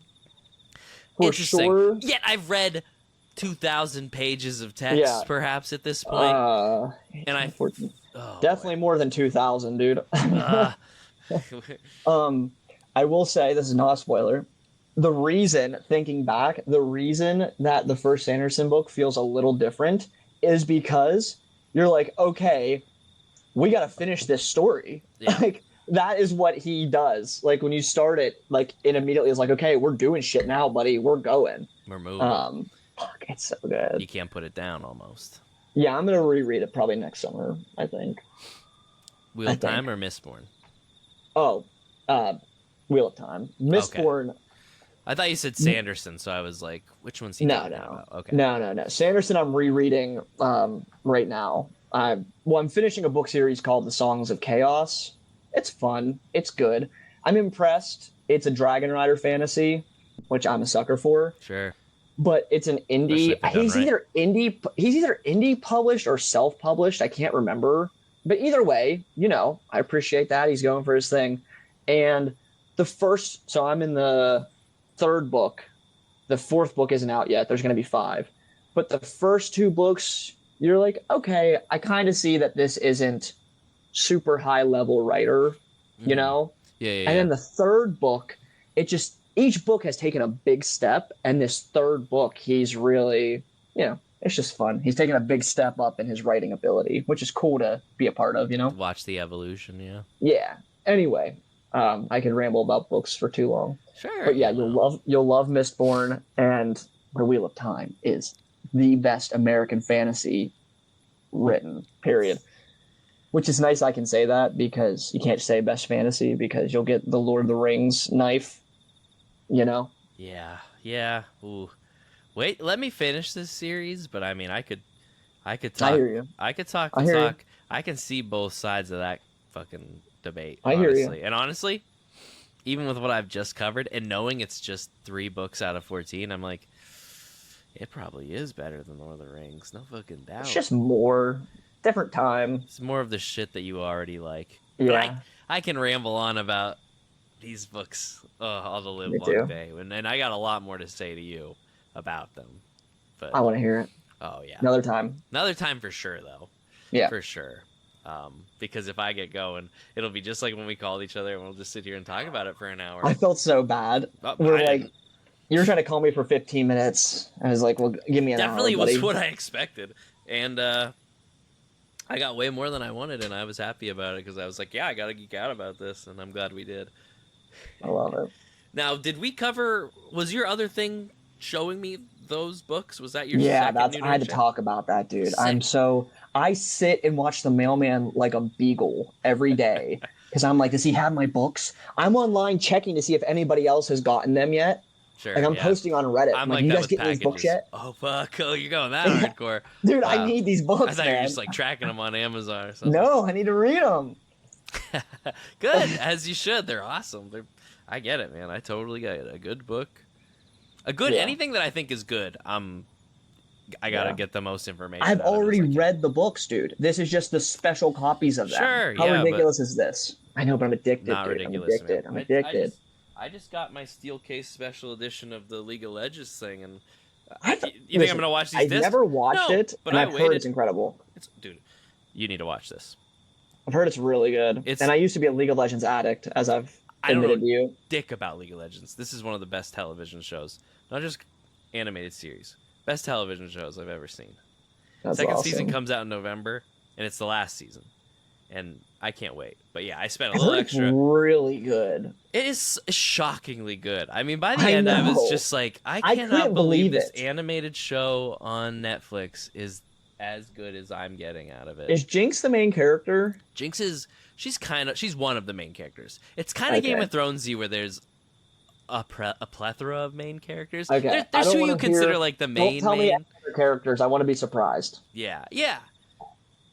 Interesting. Sure. Yet I've read 2,000 pages of text, perhaps, at this point. And definitely more than 2,000, dude. I will say, this is not a spoiler. Thinking back, the reason that the first Sanderson book feels a little different is because you're like, okay, we got to finish this story. Yeah. Like, that is what he does. Like, when you start it, like, it immediately is like, okay, we're doing shit now, buddy. We're going. We're moving. Fuck, it's so good. You can't put it down, almost. Yeah, I'm gonna reread it probably next summer, I think. Wheel of Time or Mistborn? Oh, Wheel of Time. Mistborn. Okay. I thought you said Sanderson, so I was like, which one's he talking about? Okay. No. Sanderson I'm rereading right now. I'm finishing a book series called The Songs of Chaos. It's fun. It's good. I'm impressed. It's a Dragon Rider fantasy, which I'm a sucker for. Sure. but it's an indie. He's right. either indie published or self-published. I can't remember. But either way, I appreciate that. He's going for his thing. And so I'm in the third book. The fourth book isn't out yet. There's going to be 5. But the first 2 books, you're like, okay, I kind of see that this isn't super high level writer, Yeah. And then the third book, each book has taken a big step. And this third book, he's really, it's just fun. He's taken a big step up in his writing ability, which is cool to be a part of, Watch the evolution, yeah. Yeah. Anyway, I could ramble about books for too long. Sure. But yeah, you'll love Mistborn, and The Wheel of Time is the best American fantasy written, period. Which is nice I can say that, because you can't say best fantasy because you'll get the Lord of the Rings knife, Yeah. Ooh. Wait, let me finish this series, but I mean, I could talk. I hear you. I could talk the talk. I can see both sides of that fucking debate. I hear you. And honestly, even with what I've just covered and knowing it's just 3 books out of 14, I'm like, it probably is better than Lord of the Rings. No fucking doubt. It's just more different time. It's more of the shit that you already like. Yeah. But I can ramble on about these books all the live Me long too. day, and I got a lot more to say to you about them. But I want to hear it. oh yeah, Another time for sure though. Yeah, for sure. Because if I get going, it'll be just like when we called each other and we'll just sit here and talk about it for an hour. I felt so bad. You were trying to call me for 15 minutes. I was like, well, give me an definitely hour, buddy. was what I expected, and I got way more than I wanted, and I was happy about it because I was like, yeah, I gotta geek out about this, and I'm glad we did. I love it. Now, did we cover? Was your other thing showing me those books? Was that your I had to talk about that, dude. Sick. I sit and watch the mailman like a beagle every day because I'm like, does he have my books? I'm online checking to see if anybody else has gotten them yet. Sure, like I'm posting on Reddit. I'm like, you guys getting these books yet? Oh fuck! Oh, you're going that hardcore, dude. I need these books. I thought man. you were just like tracking them on Amazon or something. No, I need to read them. Good, as you should. They're awesome. I get it, man. I totally get it. A good book, anything that I think is good. I gotta get the most information. I've already read the books, dude. This is just the special copies of them. Sure, How ridiculous is this? I know, but I'm addicted. Not dude. ridiculous. I'm addicted. I just got my steel case special edition of the League of Legends thing, and you think I'm gonna watch these I've discs? never watched it, but and I've heard it's incredible. Dude, you need to watch this. I've heard it's really good. And I used to be a League of Legends addict, as I've admitted to you. Dick about League of Legends. This is one of the best television shows, not just animated series. Best television shows I've ever seen. Second season comes out in November, and it's the last season, and I can't wait. But yeah, I spent a little extra. It's really good. It is shockingly good. I mean, by the end, I was just like, I cannot believe this animated show on Netflix is as good as I'm getting out of it. Is Jinx the main character? Jinx she's one of the main characters. It's kind of Game of Thronesy where there's a plethora of main characters. Okay. There's who you consider like the main. Don't tell me other characters. I want to be surprised. Yeah.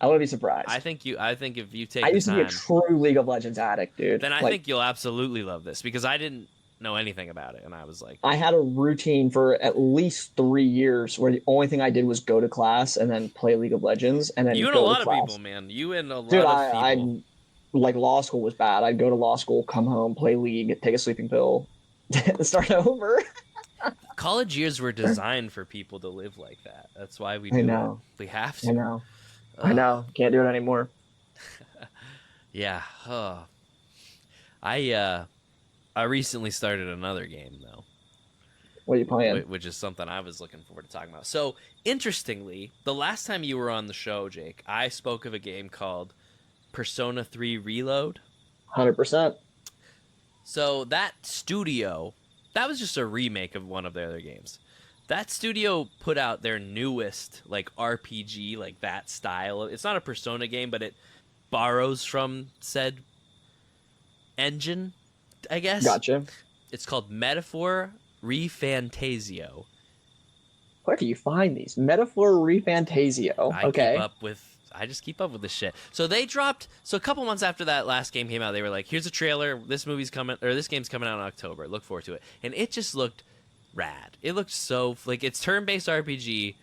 I want to be surprised. I think if you take I used to be a true League of Legends addict, dude. Then I think you'll absolutely love this because I didn't know anything about it, and I was like, I had a routine for at least 3 years where the only thing I did was go to class and then play League of Legends, and then you and a lot of people, man. You and a lot of people. Like law school was bad. I'd go to law school, come home, play League, take a sleeping pill, start over. College years were designed for people to live like that. That's why we do it. We have to. I know. Can't do it anymore. Yeah. I recently started another game though. What are you playing? Which is something I was looking forward to talking about. So, interestingly, the last time you were on the show, Jake, I spoke of a game called Persona 3 Reload. 100%. So that studio, that was just a remake of one of their other games. That studio put out their newest like RPG, like that style. It's not a Persona game, but it borrows from said engine, I guess. Gotcha. It's called Metaphor ReFantazio. Where do you find these? Metaphor ReFantazio. I just keep up with this shit. So they dropped. So a couple months after that last game came out, they were like, "Here's a trailer. This game's coming out in October. Look forward to it." And it just looked rad. It looked so like it's turn-based RPG,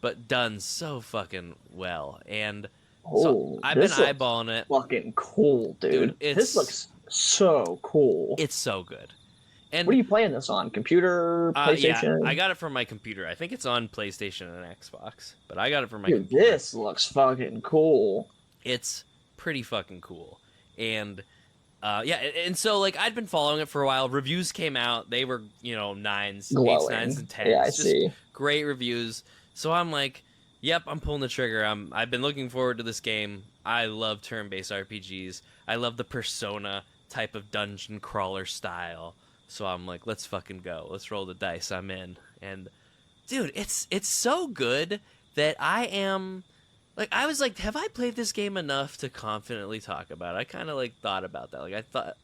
but done so fucking well. And so I've been eyeballing it. Fucking cool, dude. This looks so cool. It's so good. And what are you playing this on? Computer, PlayStation? Yeah, I got it from my computer. I think it's on PlayStation and Xbox, but I got it from my computer. This looks fucking cool. It's pretty fucking cool. And yeah, and so like I'd been following it for a while. Reviews came out. They were, 9s, glowing. 8s, 9s, and 10s. Yeah, I see. Great reviews. So I'm like, yep, I'm pulling the trigger. I've been looking forward to this game. I love turn-based RPGs. I love the Persona type of dungeon crawler style. So I'm like, let's fucking go. Let's roll the dice. I'm in. And dude, it's so good that I am like, I was like, have I played this game enough to confidently talk about it? I kind of like thought about that. Like I thought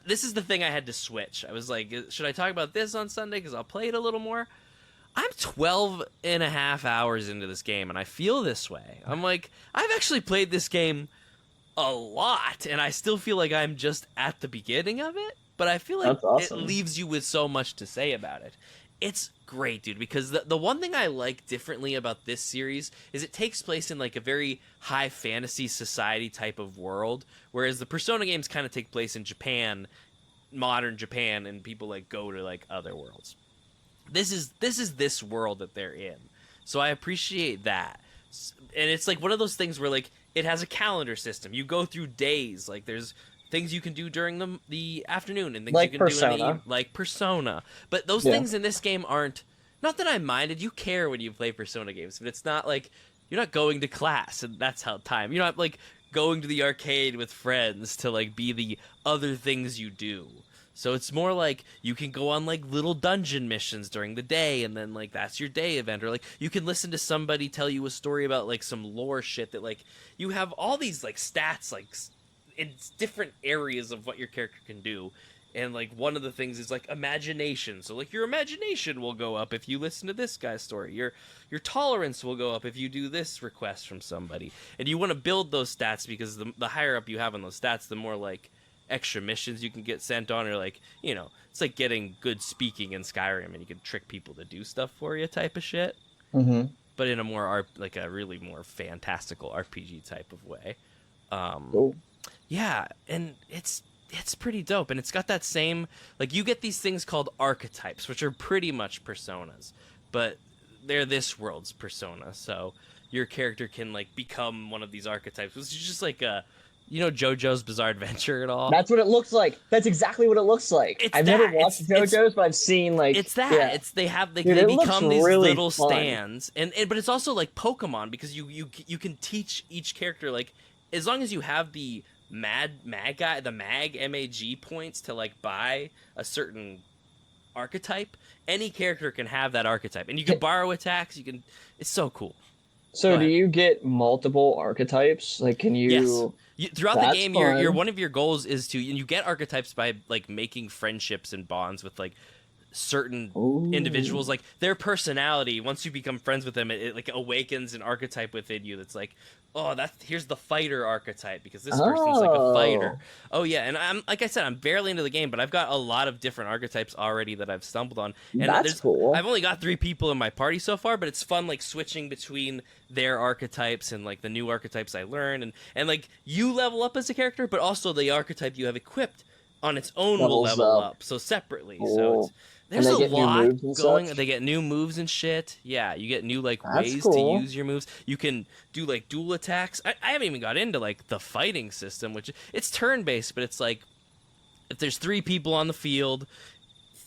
this is the thing I had to switch. I was like, should I talk about this on Sunday? Cause I'll play it a little more. I'm 12 and a half hours into this game and I feel this way. I'm like, I've actually played this game a lot and I still feel like I'm just at the beginning of it. But I feel like it leaves you with so much to say about it. It's great, dude, because the one thing I like differently about this series is it takes place in like a very high fantasy society type of world, whereas the Persona games kind of take place in Japan, modern Japan, and people like go to like other worlds. This is this world that they're in. So I appreciate that. And it's like one of those things where like it has a calendar system. You go through days, like there's things you can do during the afternoon and things like you can Persona. do in the evening, like Persona. But those things in this game aren't, not that I minded, you care when you play Persona games, but it's not like, you're not going to class and that's how time, you're not like going to the arcade with friends to like be the other things you do. So it's more like you can go on like little dungeon missions during the day and then like that's your day event, or like you can listen to somebody tell you a story about like some lore shit that like you have all these like stats like in different areas of what your character can do. And like one of the things is like imagination, so like your imagination will go up if you listen to this guy's story, your tolerance will go up if you do this request from somebody, and you want to build those stats because the higher up you have on those stats, the more like extra missions you can get sent on, or like, it's like getting good speaking in Skyrim and you can trick people to do stuff for you type of shit. But in a more like a really more fantastical RPG type of way. Cool. Yeah, and it's pretty dope, and it's got that same, like, you get these things called archetypes, which are pretty much personas, but they're this world's persona, so your character can, like, become one of these archetypes, which is just like JoJo's Bizarre Adventure at all? That's what it looks like. That's exactly what it looks like. I've never watched JoJo's, but I've seen like it's that. Yeah. They have Dude, they become these really little fun. stands, and but it's also like Pokemon because you can teach each character, like, as long as you have the mag MAG points to like buy a certain archetype, any character can have that archetype, and you can borrow attacks. It's so cool. So do you get multiple archetypes? Like, can you? Yes. Throughout the game, your one of your goals is to, and you get archetypes by like making friendships and bonds with like certain individuals, like their personality. Once you become friends with them, it like awakens an archetype within you that's like, oh, here's the fighter archetype because this person's like a fighter. Oh yeah, and I'm, like I said, I'm barely into the game, but I've got a lot of different archetypes already that I've stumbled on. And that's cool. I've only got 3 people in my party so far, but it's fun like switching between their archetypes and like the new archetypes I learn, and like you level up as a character, but also the archetype you have equipped on its own will level up, so separately. So there's a lot going. They get new moves and shit. Yeah, you get new like ways to use your moves. You can do like dual attacks. I haven't even got into like the fighting system, which it's turn based, but it's like if there's 3 people on the field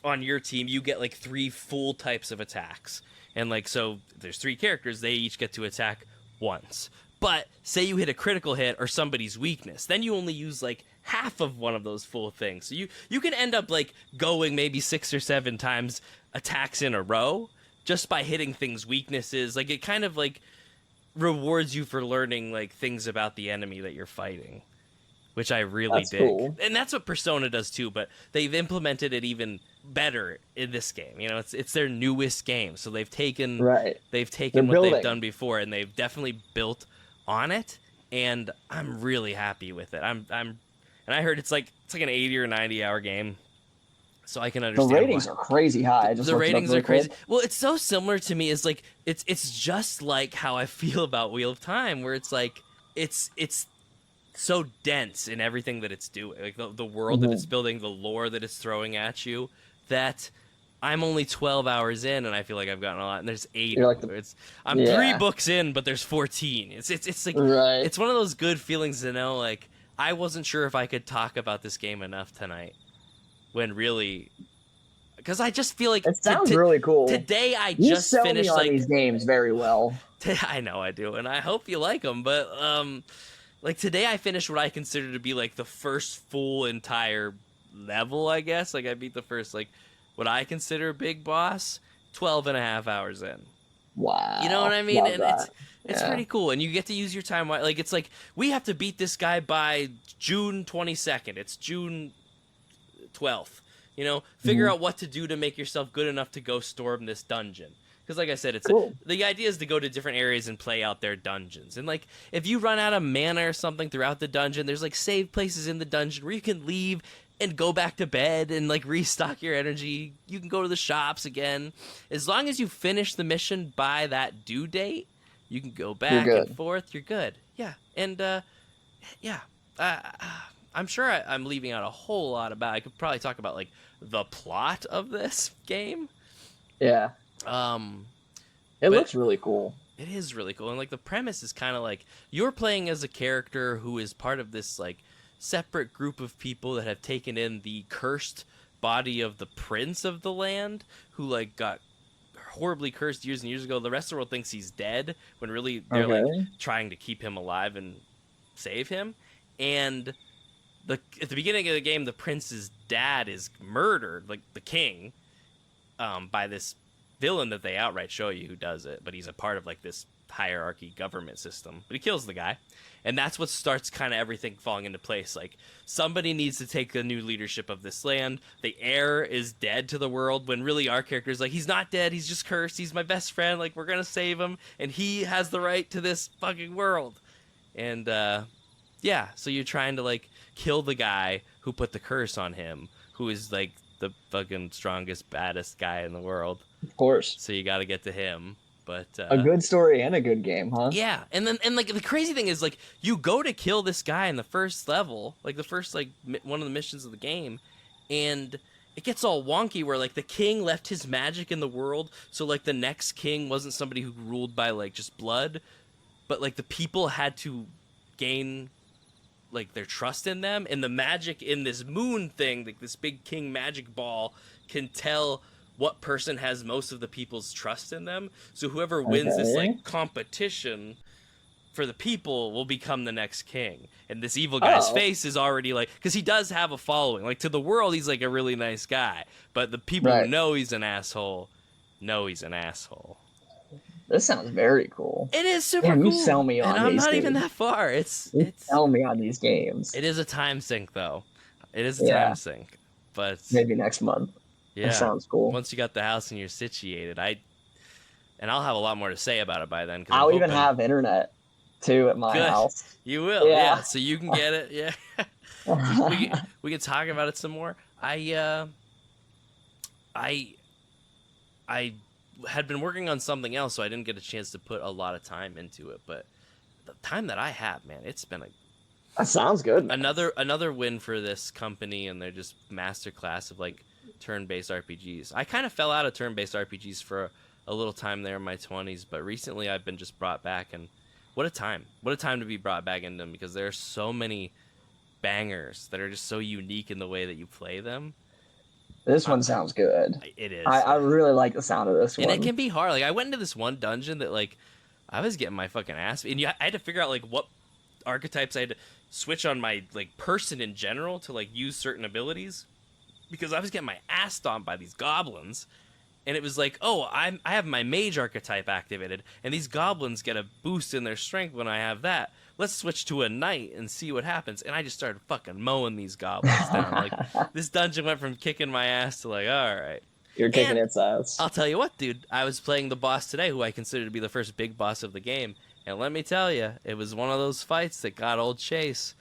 on your team, you get like 3 full types of attacks. And like, so if there's 3 characters, they each get to attack once. But say you hit a critical hit or somebody's weakness, then you only use like half of one of those full things. So you can end up like going maybe 6 or 7 times attacks in a row just by hitting things' weaknesses. Like it kind of like rewards you for learning like things about the enemy that you're fighting, which I really dig. Cool. And that's what Persona does too, but they've implemented it even better in this game. It's their newest game, so they've taken what they've done before and they've definitely built on it, and I'm really happy with it. And I heard it's like an 80 or 90 hour game. So I can understand the ratings are crazy high. The ratings are crazy. Well, it's so similar to me. It's like it's just like how I feel about Wheel of Time, where it's like it's so dense in everything that it's doing, like the world that it's building, the lore that it's throwing at you, that I'm only 12 hours in and I feel like I've gotten a lot. And there's 8. Like I'm 3 books in, but there's 14. It's like it's one of those good feelings to know, like, I wasn't sure if I could talk about this game enough tonight. When really, because I just feel like it sounds really cool. Today I just finished like these games very well. I know I do, and I hope you like them. But like today I finished what I consider to be like the first full entire level. I guess like I beat the first like what I consider a big boss 12 and a half hours in. Wow, you know what I mean? Love and that. It's pretty cool, and you get to use your time. Like it's like we have to beat this guy by June 22nd. It's June 12th, you know, figure out what to do to make yourself good enough to go storm this dungeon. Because like I said, it's cool. The idea is to go to different areas and play out their dungeons. And like, if you run out of mana or something throughout the dungeon, there's like save places in the dungeon where you can leave and go back to bed and like restock your energy. You can go to the shops again. As long as you finish the mission by that due date, you can go back and forth. You're good. Yeah. And I'm sure I'm leaving out a whole lot about. I could probably talk about like the plot of this game. Yeah. It looks really cool. It is really cool, and like the premise is kind of like you're playing as a character who is part of this like separate group of people that have taken in the cursed body of the prince of the land, who like got horribly cursed years and years ago. The rest of the world thinks he's dead when really they're like trying to keep him alive and save him. And at the beginning of the game, the prince's dad is murdered, like the king, by this villain that they outright show you who does it, but he's a part of like this hierarchy government system. But he kills the guy, and that's what starts kind of everything falling into place. Like somebody needs to take the new leadership of this land. The heir is dead to the world, when really our character is like, he's not dead, he's just cursed, he's my best friend, like we're gonna save him, and he has the right to this fucking world. And so you're trying to like kill the guy who put the curse on him, who is like the fucking strongest, baddest guy in the world. Of course. So you got to get to him. But a good story and a good game, huh? Yeah, and like the crazy thing is like you go to kill this guy in the first level, like the first like one of the missions of the game, and it gets all wonky where like the king left his magic in the world, so like the next king wasn't somebody who ruled by like just blood, but like the people had to gain like their trust in them, and the magic in this moon thing, like this big king magic ball, can tell what person has most of the people's trust in them. So whoever wins this like competition for the people will become the next king. And this evil guy's face is already like, because he does have a following. Like to the world, he's like a really nice guy, but the people who know he's an asshole know he's an asshole. This sounds very cool. It is super cool. You sell me on and I'm these not games. even that far. It's sell me on these games. It is a time sink, though. It is a time sink. But maybe next month. Yeah, that sounds cool. Once you got the house and you're situated, I'll have a lot more to say about it by then. I'll even have internet too at my house. You will, yeah. So you can get it, yeah. we can talk about it some more. I had been working on something else, so I didn't get a chance to put a lot of time into it. But the time that I have, man, it's been that sounds good. Man. Another win for this company and their just masterclass of like turn-based RPGs. I kind of fell out of turn-based RPGs for a little time there in my 20s, but recently I've been just brought back, and what a time to be brought back into them, because there are so many bangers that are just so unique in the way that you play them. This one sounds good. It is. I really like the sound of this one. And it can be hard. Like I went into this one dungeon that like I was getting my fucking ass, and I had to figure out like what archetypes I had to switch on my like person in general to like use certain abilities, because I was getting my ass stomped by these goblins, and it was like, oh, I have my mage archetype activated, and these goblins get a boost in their strength when I have that. Let's switch to a knight and see what happens. And I just started fucking mowing these goblins down. Like this dungeon went from kicking my ass to like, all right. You're kicking its ass. I'll tell you what, dude. I was playing the boss today, who I consider to be the first big boss of the game. And let me tell you, it was one of those fights that got old Chase.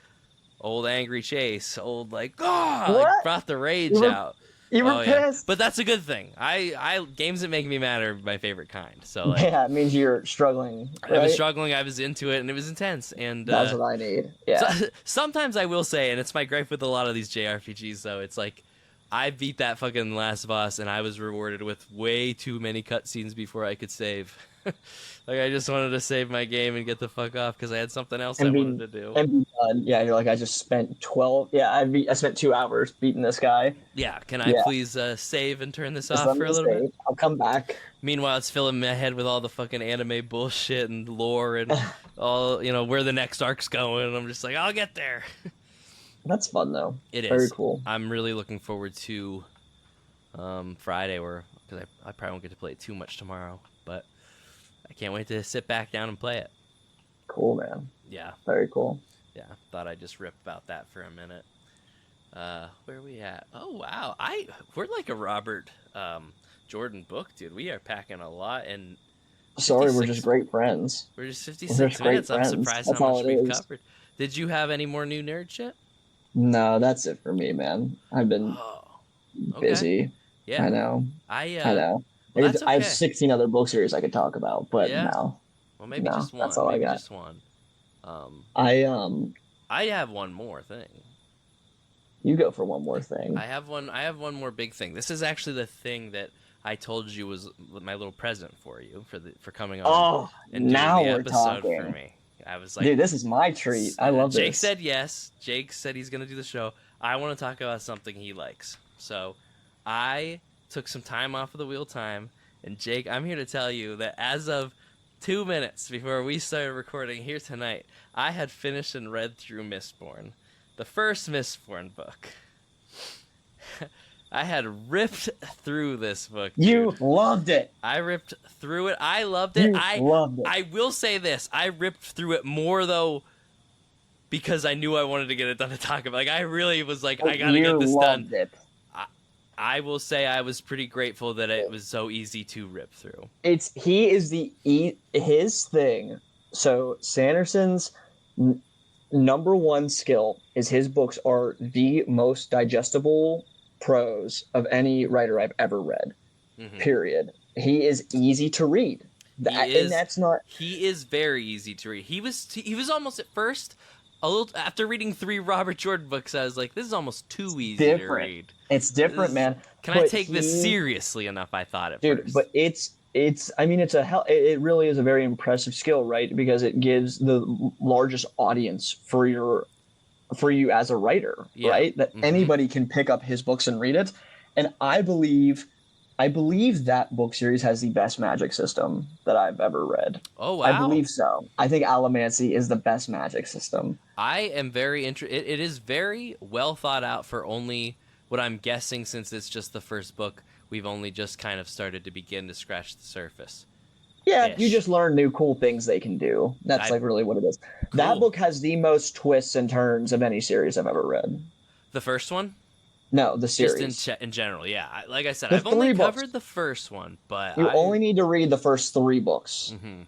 Old angry Chase. Old like, like brought the rage out. You were pissed. But that's a good thing. I games that make me mad are my favorite kind. So like, yeah, it means you're struggling. Right? I was struggling. I was into it, and it was intense. And that's what I need. Yeah. So, sometimes I will say, and it's my gripe with a lot of these JRPGs, though. It's like I beat that fucking last boss, and I was rewarded with way too many cutscenes before I could save. Like I just wanted to save my game and get the fuck off because I had something else I wanted to do. And be done. Yeah, you're like, I just spent 12. Yeah, I spent 2 hours beating this guy. Yeah, can I please save and turn this off for a little bit? I'll come back. Meanwhile, it's filling my head with all the fucking anime bullshit and lore and all, where the next arc's going. And I'm just like, I'll get there. That's fun though. It is very cool. I'm really looking forward to Friday, because I probably won't get to play it too much tomorrow, but I can't wait to sit back down and play it. Cool, man. Yeah. Very cool. Yeah, thought I'd just rip about that for a minute. Where are we at? Oh wow, we're like a Robert Jordan book, dude. We are packing a lot, and sorry, we're just great friends. We're just 56 minutes. I'm surprised that's how much we've covered. Did you have any more new nerd shit? No, that's it for me, man. I've been busy. Yeah, I know. I know. Well, I have 16 other book series I could talk about, but no. Well, maybe just one. That's all I got. Just one. I have one more thing. You go for one more thing. I have one more big thing. This is actually the thing that I told you was my little present for you for coming on. And doing now the we're episode talking. for me. I was like, dude, this is my treat. I love Jake this. said yes. Jake said he's gonna do the show. I want to talk about something he likes. So I took some time off of the wheel time, and Jake, I'm here to tell you that as of 2 minutes before we started recording here tonight, I had finished and read through Mistborn, the first Mistborn book. I had ripped through this book. Dude. You loved it. I ripped through it. I loved it. Loved it. I will say this. I ripped through it more, though, because I knew I wanted to get it done to talk about. Like, I really was like, I gotta get this done. It. I will say I was pretty grateful that it was so easy to rip through. His thing. So Sanderson's number one skill is his books are the most digestible prose of any writer I've ever read. Mm-hmm. Period. He is easy to read. And that's not. He is very easy to read. He was almost at first a little. After reading 3 Robert Jordan books, I was like, this is almost too easy to read. It's different, man. Can I take this seriously enough? I thought at first. But it really is a very impressive skill, right? Because it gives the largest audience for you as a writer, right? That anybody can pick up his books and read it. And I believe that book series has the best magic system that I've ever read. Oh, wow. I believe so. I think Allomancy is the best magic system. I am very interested. It is very well thought out for only what I'm guessing, since it's just the first book. We've only just kind of started to begin to scratch the surface. Yeah, you just learn new cool things they can do. That's really what it is. Cool. That book has the most twists and turns of any series I've ever read. The first one? No, the series. Just in general, yeah. Like I said, I've only covered the first one, but you only need to read the first 3 books. Mm-hmm.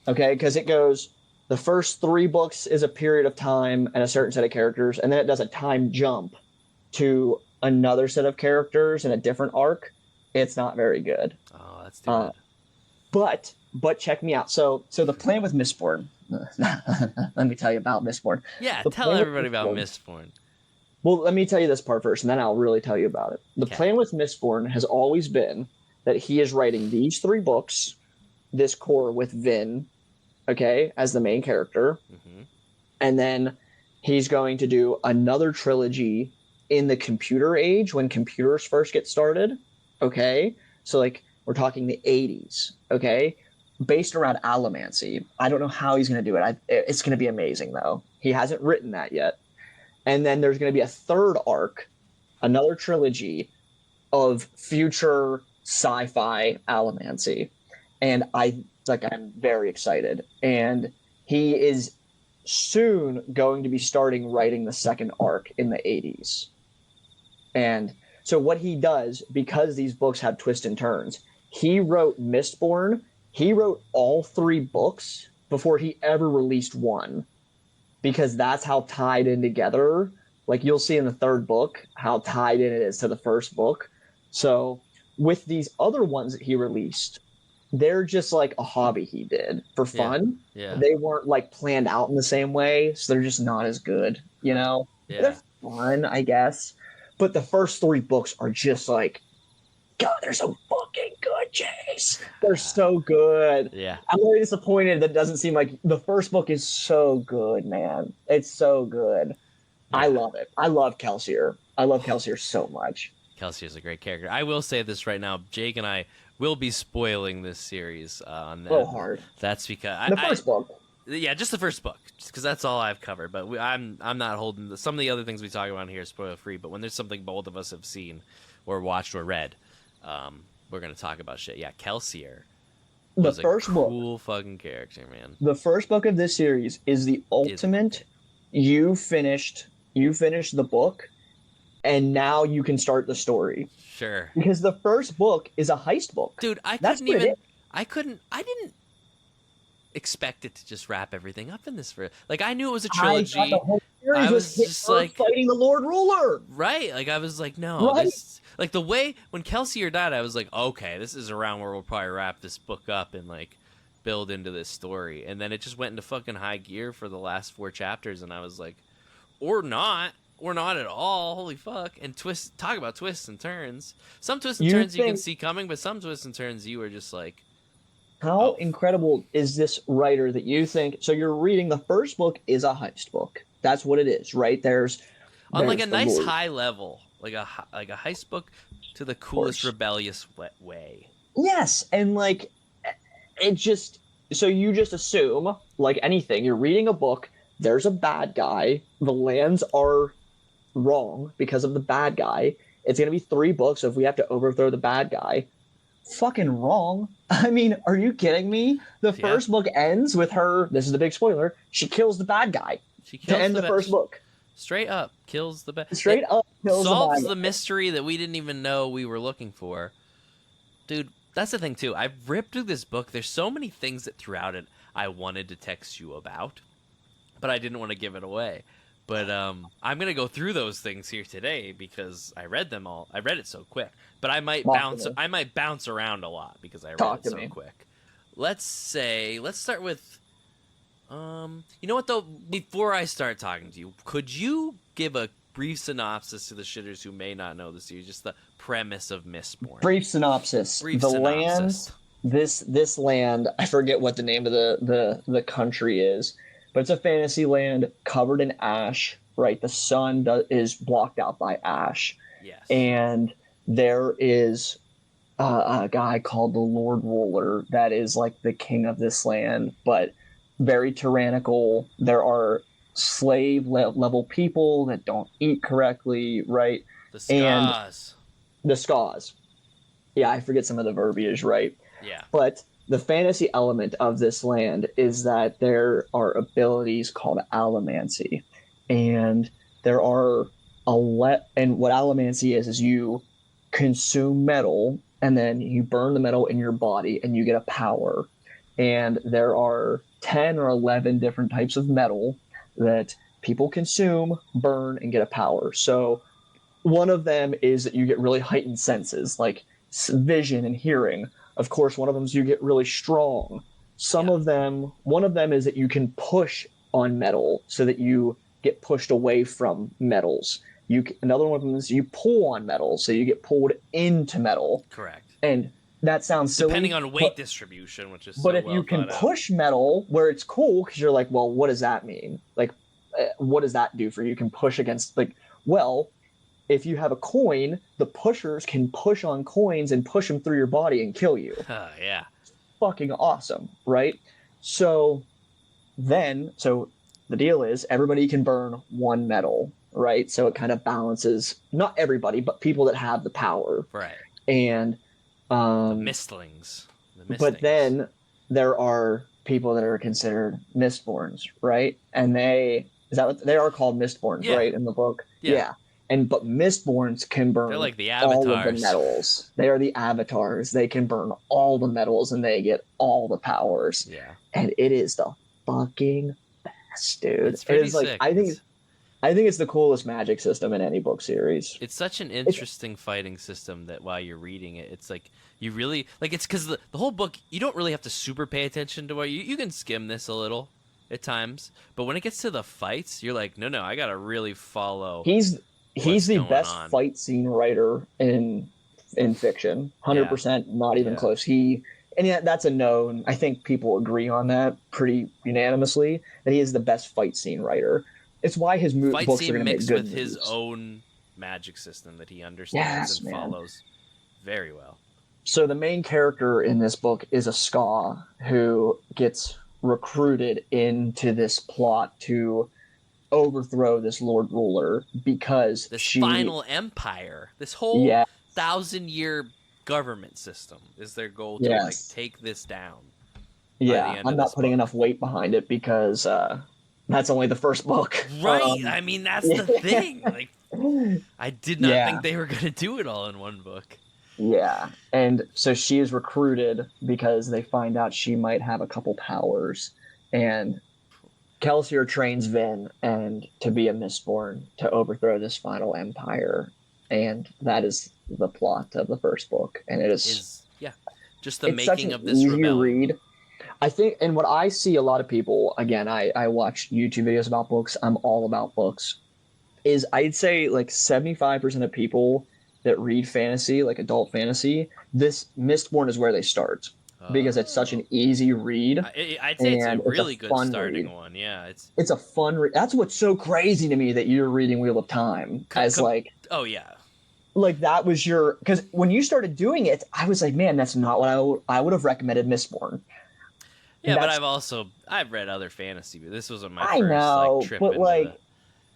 Okay, because it goes, the first 3 books is a period of time and a certain set of characters, and then it does a time jump to another set of characters in a different arc. It's not very good. Oh, that's too bad. But check me out. So the plan with Mistborn. Let me tell you about Mistborn. Yeah, tell everybody about Mistborn. Well, let me tell you this part first, and then I'll really tell you about it. The plan with Mistborn has always been that he is writing these 3 books, this core with Vin, okay, as the main character, and then he's going to do another trilogy in the computer age when computers first get started, okay? So, like, we're talking the 80s, okay? Based around Allomancy. I don't know how he's going to do it. It's going to be amazing, though. He hasn't written that yet. And then there's going to be a 3rd arc, another trilogy of future sci-fi Allomancy. And I'm very excited. And he is soon going to be starting writing the 2nd arc in the 80s. And so what he does, because these books have twists and turns, he wrote Mistborn. He wrote all 3 books before he ever released one, because that's how tied in together Like you'll see in the third book how tied in it is to the first book. So with these other ones that he released, they're just like a hobby he did for fun. Yeah. They weren't like planned out in the same way, so they're just not as good, you know? Yeah. They're fun, I guess. But the first 3 books are just like, God, they're so fucking good, Chase. They're so good. Yeah. I'm really disappointed that it doesn't seem like the first book is so good, man. It's so good. Yeah. I love it. I love Kelsier. I love Kelsier so much. Kelsier's a great character. I will say this right now. Jake and I will be spoiling this series on that. Oh, hard. That's because the first book. Yeah, just the first book, just because that's all I've covered. But I'm not holding some of the other things we talk about here is spoiler free. But when there's something both of us have seen, or watched, or read, we're gonna talk about shit. Yeah, Kelsier. The first book. Cool fucking character, man. The first book of this series is the ultimate. You finished the book, and now you can start the story. Sure. Because the first book is a heist book. Dude, I didn't expect it to just wrap everything up in this. Like, I knew it was a trilogy. I thought the whole series was just like fighting the Lord Ruler. Right. Like, I was like, no. Right? Like, the way when Kelsier died, I was like, okay, this is around where we'll probably wrap this book up and, like, build into this story. And then it just went into fucking high gear for the last 4 chapters, and I was like, or not at all. Holy fuck. And talk about twists and turns. Some twists and turns you can see coming, but some twists and turns you were just like, how incredible is this writer that you think? So you're reading the first book is a heist book. That's what it is, right? There's on like a nice high level, like a heist book to the coolest rebellious way. Yes, and like it just so you just assume like anything. You're reading a book. There's a bad guy. The lands are wrong because of the bad guy. It's gonna be 3 books. So if we have to overthrow the bad guy, fucking wrong. I mean, are you kidding me? The first book ends with her. This is the big spoiler. She kills the bad guy. She kills to end the first book. Straight up kills the bad. Straight up kills solves the mystery that we didn't even know we were looking for. Dude, that's the thing too. I've ripped through this book. There's so many things that throughout it I wanted to text you about, but I didn't want to give it away. But I'm gonna go through those things here today because I read them all. I read it so quick, but I might bounce around a lot because I read it so quick. Let's start with, you know what though? Before I start talking to you, could you give a brief synopsis to the shitters who may not know the series, just the premise of Mistborn? Brief synopsis. Land. This land. I forget what the name of the country is. But it's a fantasy land covered in ash, right? The sun is blocked out by ash. Yes. And there is a guy called the Lord Ruler that is like the king of this land, but very tyrannical. There are slave level people that don't eat correctly, right? The Skaws. The Skaws. Yeah, I forget some of the verbiage, right? Yeah. But the fantasy element of this land is that there are abilities called allomancy, and there are and what allomancy is you consume metal and then you burn the metal in your body and you get a power. And there are 10 or 11 different types of metal that people consume, burn, and get a power. So one of them is that you get really heightened senses, like vision and hearing. Of course, one of them is you get really strong. One of them is that you can push on metal so that you get pushed away from metals. Another one of them is you pull on metal, so you get pulled into metal. Correct. And that sounds silly. Depending on weight distribution, which is but if you can push metal, where it's cool, because you're like, well, what does that mean? Like, what does that do for you? You can push against, like, well, if you have a coin, the pushers can push on coins and push them through your body and kill you. Yeah. Fucking awesome, right? So the deal is everybody can burn 1 metal, right? So it kind of balances, not everybody, but people that have the power. Right. And the mistlings. But then there are people that are considered Mistborns, right? And they are called Mistborns, right, in the book? Yeah. But Mistborns can burn They're like the all of the metals. They are the avatars. They can burn all the metals and they get all the powers. Yeah. And it is the fucking best, dude. It's pretty sick. I think I think it's the coolest magic system in any book series. It's such an interesting fighting system that while you're reading it, it's like you really like. It's because the whole book, you don't really have to super pay attention to what you can skim this a little at times, but when it gets to the fights, you're like, no, I gotta really follow. He's the best fight scene writer in fiction, 100%, not even close. That's a known. I think people agree on that pretty unanimously that he is the best fight scene writer. It's why his books are going to make mixed good with movies. his own magic system that he understands and follows very well. So the main character in this book is a Ska who gets recruited into this plot to overthrow this Lord Ruler because this final empire, this whole 1,000-year government system is their goal to like take this down. Yeah, I'm not putting enough weight behind it because that's only the first book. Right. I mean, that's the thing. Like, I did not think they were going to do it all in one book. Yeah. And so she is recruited because they find out she might have a couple powers. And Kelsier trains Vin and to be a Mistborn to overthrow this final empire. And that is the plot of the first book. And it is just the making of this rebellion. Read. I think, and what I see a lot of people, again, I watch YouTube videos about books. I'm all about books. Is I'd say like 75% of people that read fantasy, like adult fantasy, this Mistborn is where they start because it's such an easy read. I'd say it's a really good starting one. Yeah, it's a fun read. That's what's so crazy to me that you're reading Wheel of Time as like. Oh yeah. Like that was your, because when you started doing it, I was like, man, that's not what I would have recommended Mistborn. Yeah, but I've read other fantasy, but this wasn't my first trip into the...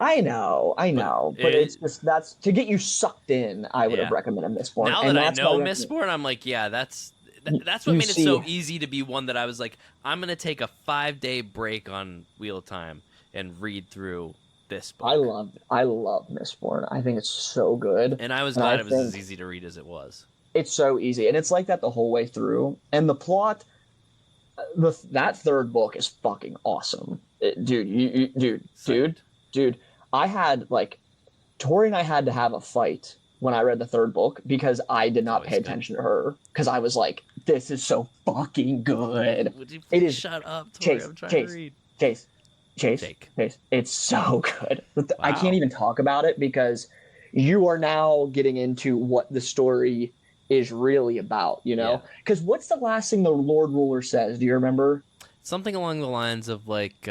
I know, but it's just that's to get you sucked in. I would have recommended Mistborn. Now that I know Mistborn, I'm like, that's what made it so easy to be one that I was like, I'm gonna take a 5-day break on Wheel of Time and read through this book. I love Mistborn. I think it's so good, and I was glad it was as easy to read as it was. It's so easy, and it's like that the whole way through. And the plot, that third book is fucking awesome, dude. I had like Tori and I had to have a fight when I read the third book because I did not pay attention to her because I was like, this is so fucking good. Would you please shut up, Tori? I'm trying to read. Chase. It's so good. Wow. I can't even talk about it because you are now getting into what the story is really about, you know? Because what's the last thing the Lord Ruler says? Do you remember? Something along the lines of like,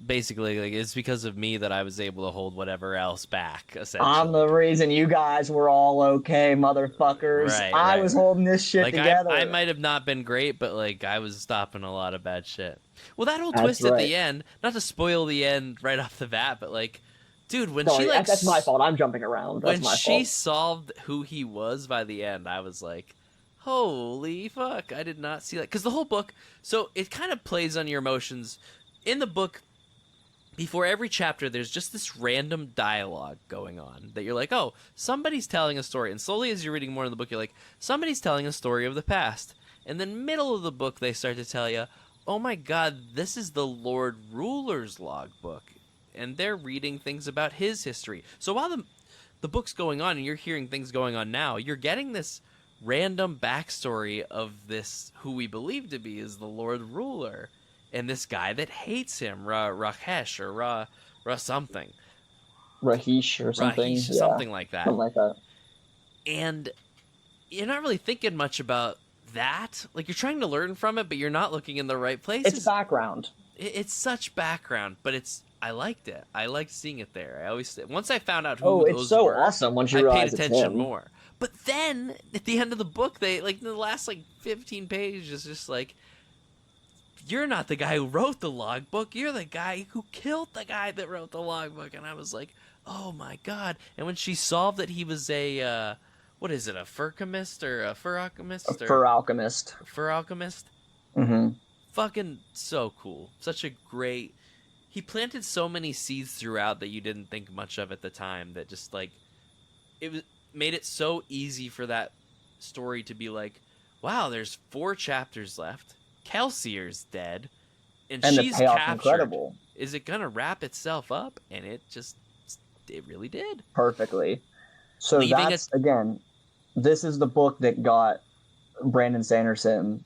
basically, like, it's because of me that I was able to hold whatever else back, essentially. I'm the reason you guys were all okay, motherfuckers. Right, I was holding this shit together. I might have not been great, but like I was stopping a lot of bad shit. Well, that whole twist at the end, not to spoil the end right off the bat, but like, dude, when she like... That's my fault. I'm jumping around. When she solved who he was by the end, I was like, holy fuck, I did not see that. Because the whole book, so it kind of plays on your emotions. In the book, before every chapter, there's just this random dialogue going on that you're like, oh, somebody's telling a story. And slowly as you're reading more in the book, you're like, somebody's telling a story of the past. And then middle of the book, they start to tell you, oh my god, this is the Lord Ruler's logbook. And they're reading things about his history. So while the book's going on and you're hearing things going on now, you're getting this random backstory of this, who we believe to be is the Lord Ruler. And this guy that hates him, Rahesh or Ra something. Rahesh or something. Something like that. Something like that. And you're not really thinking much about that. Like, you're trying to learn from it, but you're not looking in the right places. It's background. It's such background, but I liked it. I liked seeing it there. Once I found out who those were, it's so awesome once you realize I paid attention more. But then, at the end of the book, they, like, the last, 15 pages is just like, you're not the guy who wrote the logbook. You're the guy who killed the guy that wrote the logbook. And I was like, oh my god. And when she solved that he was a, what is it, a fur alchemist or a fur alchemist? Fur alchemist. Fur alchemist? Mm-hmm. Fucking so cool. Such a great... He planted so many seeds throughout that you didn't think much of at the time that just, made it so easy for that story to be like, wow, there's 4 chapters left. Kelsier's dead, and she's the payoff's captured. Incredible. is it gonna wrap itself up? And it really did perfectly. So again, this is the book that got Brandon Sanderson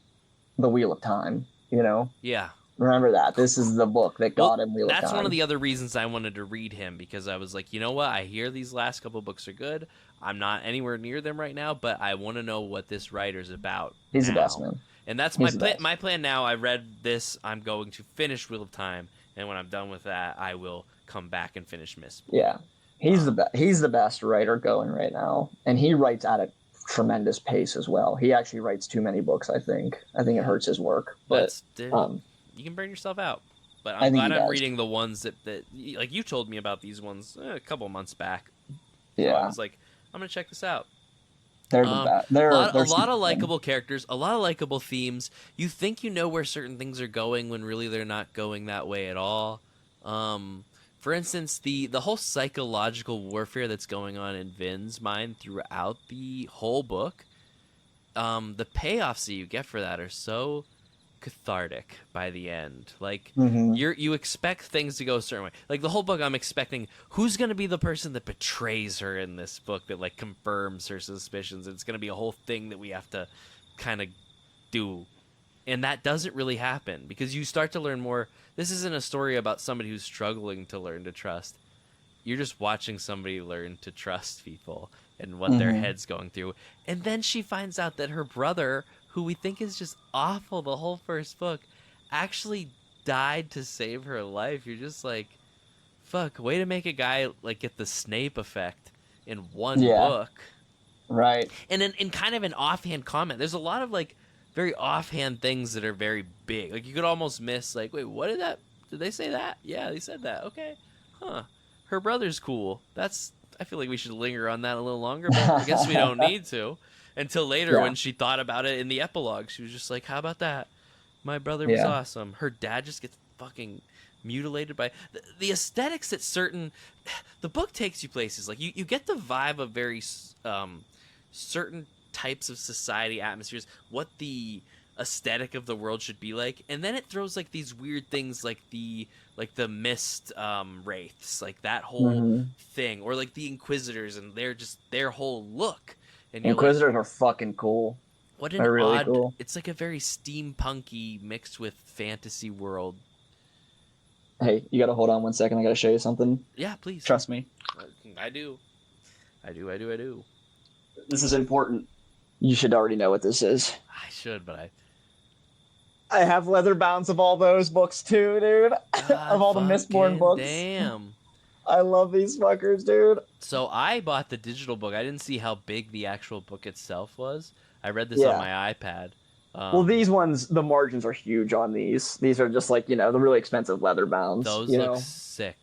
the Wheel of Time. Yeah. Remember that. This is the book that got him Wheel of Time. That's one of the other reasons I wanted to read him, because I was like, you know what? I hear these last couple books are good. I'm not anywhere near them right now, but I want to know what this writer's about. He's the best, man. And that's my plan. My plan now. I read this. I'm going to finish Wheel of Time, and when I'm done with that, I will come back and finish Mistborn. Yeah, he's the best. He's the best writer going right now, and he writes at a tremendous pace as well. He actually writes too many books. I think it hurts his work, but you can burn yourself out. But I'm glad I'm reading the ones that like you told me about these ones a couple months back. Yeah, so I was like, I'm gonna check this out. They're the best. They're a lot of likable characters, a lot of likable themes. You think you know where certain things are going when really they're not going that way at all. For instance, the whole psychological warfare that's going on in Vin's mind throughout the whole book, the payoffs that you get for that are so cathartic by the end. Like you expect things to go a certain way. Like the whole book, I'm expecting who's going to be the person that betrays her in this book that like confirms her suspicions. It's going to be a whole thing that we have to kind of do, and that doesn't really happen because you start to learn more. This isn't a story about somebody who's struggling to learn to trust. You're just watching somebody learn to trust people and what their head's going through. And then she finds out that her brother, who we think is just awful the whole first book, actually died to save her life. You're just like, fuck, way to make a guy like get the Snape effect in one book. Right. And in kind of an offhand comment, there's a lot of like very offhand things that are very big. Like you could almost miss like, wait, what did they say that? Yeah, they said that. Okay. Huh. Her brother's cool. I feel like we should linger on that a little longer, but I guess we don't need to. Until later when she thought about it in the epilogue. She was just like, how about that? My brother was awesome. Her dad just gets fucking mutilated by... The aesthetics at certain... The book takes you places. Like, you get the vibe of very certain types of society atmospheres, what the aesthetic of the world should be like, and then it throws like these weird things like the mist wraiths, like that whole thing, or like the Inquisitors and their whole look. And Inquisitors are fucking cool. What an odd... Cool. It's like a very steampunky mixed with fantasy world. Hey, you gotta hold on 1 second. I gotta show you something. Yeah, please. Trust me. I do. This is important. You should already know what this is. I should, but I have leather bounds of all those books too, dude. Of all the Mistborn books. Damn. I love these fuckers, dude. So I bought the digital book. I didn't see how big the actual book itself was. I read this on my iPad. Well, these ones, the margins are huge on these. These are just like, the really expensive leather bounds. Those look sick.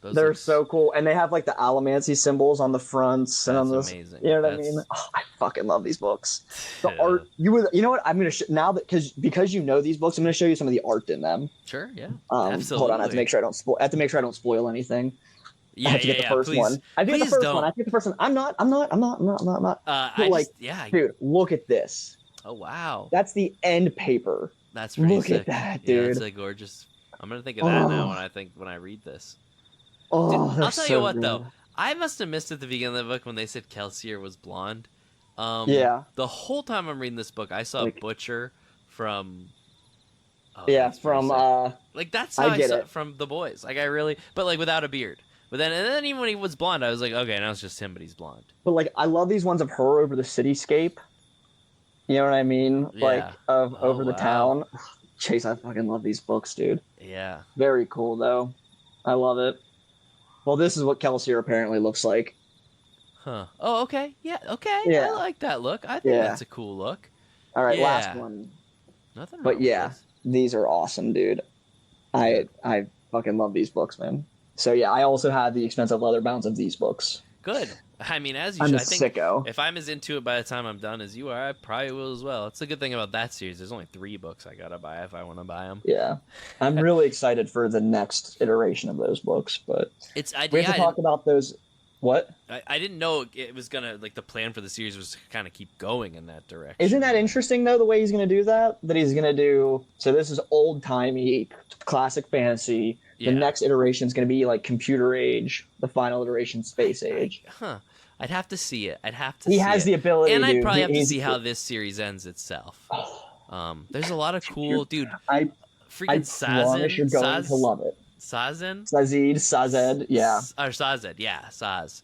They're so cool. And they have like the allomancy symbols on the fronts and on this. Amazing. You know what I mean? Oh, I fucking love these books. The art, you know what? I'm going to now that because you know these books, I'm going to show you some of the art in them. Sure, yeah. Absolutely. Hold on, I have to make sure I don't spoil anything. Yeah, I have to get the first one. I get the first one. I'm not. Dude, look at this. Oh wow. That's the end paper. That's pretty look sick. At that, dude. Yeah, it's like gorgeous. I'm gonna think of that now when I read this. Oh, dude, I'll tell you what though. I must have missed at the beginning of the book when they said Kelsier was blonde. The whole time I'm reading this book, I saw Butcher from. From like that's how I saw it from The Boys. Like but like without a beard. But then even when he was blonde, I was like, okay, now it's just him, but he's blonde. But like, I love these ones of her over the cityscape. You know what I mean? Yeah. Like over the town. Chase, I fucking love these books, dude. Yeah. Very cool though. I love it. Well, this is what Kelsier apparently looks like. Huh. Oh, okay. Yeah. Okay. Yeah. I like that look. I think that's a cool look. All right, last one. Nothing. But these are awesome, dude. I fucking love these books, man. So yeah, I also had the expensive leather bounds of these books. Good. I mean, as you should. I think sicko. If I'm as into it by the time I'm done as you are, I probably will as well. It's the good thing about that series. There's only 3 books I gotta buy if I want to buy them. Yeah, I'm really excited for the next iteration of those books, but we have to talk about those. What? I didn't know it was gonna, like, the plan for the series was to kind of keep going in that direction. Isn't that interesting though, the way he's gonna do that? That he's gonna do, so this is old timey classic fantasy. The next iteration is gonna be like computer age, the final iteration space age. I'd have to see it. He has the ability, and I'd probably have to see how this series ends itself. There's a lot of cool, dude. I Sazed, you're going to love it. Sazed, yeah. Or Sazed, yeah, Saz.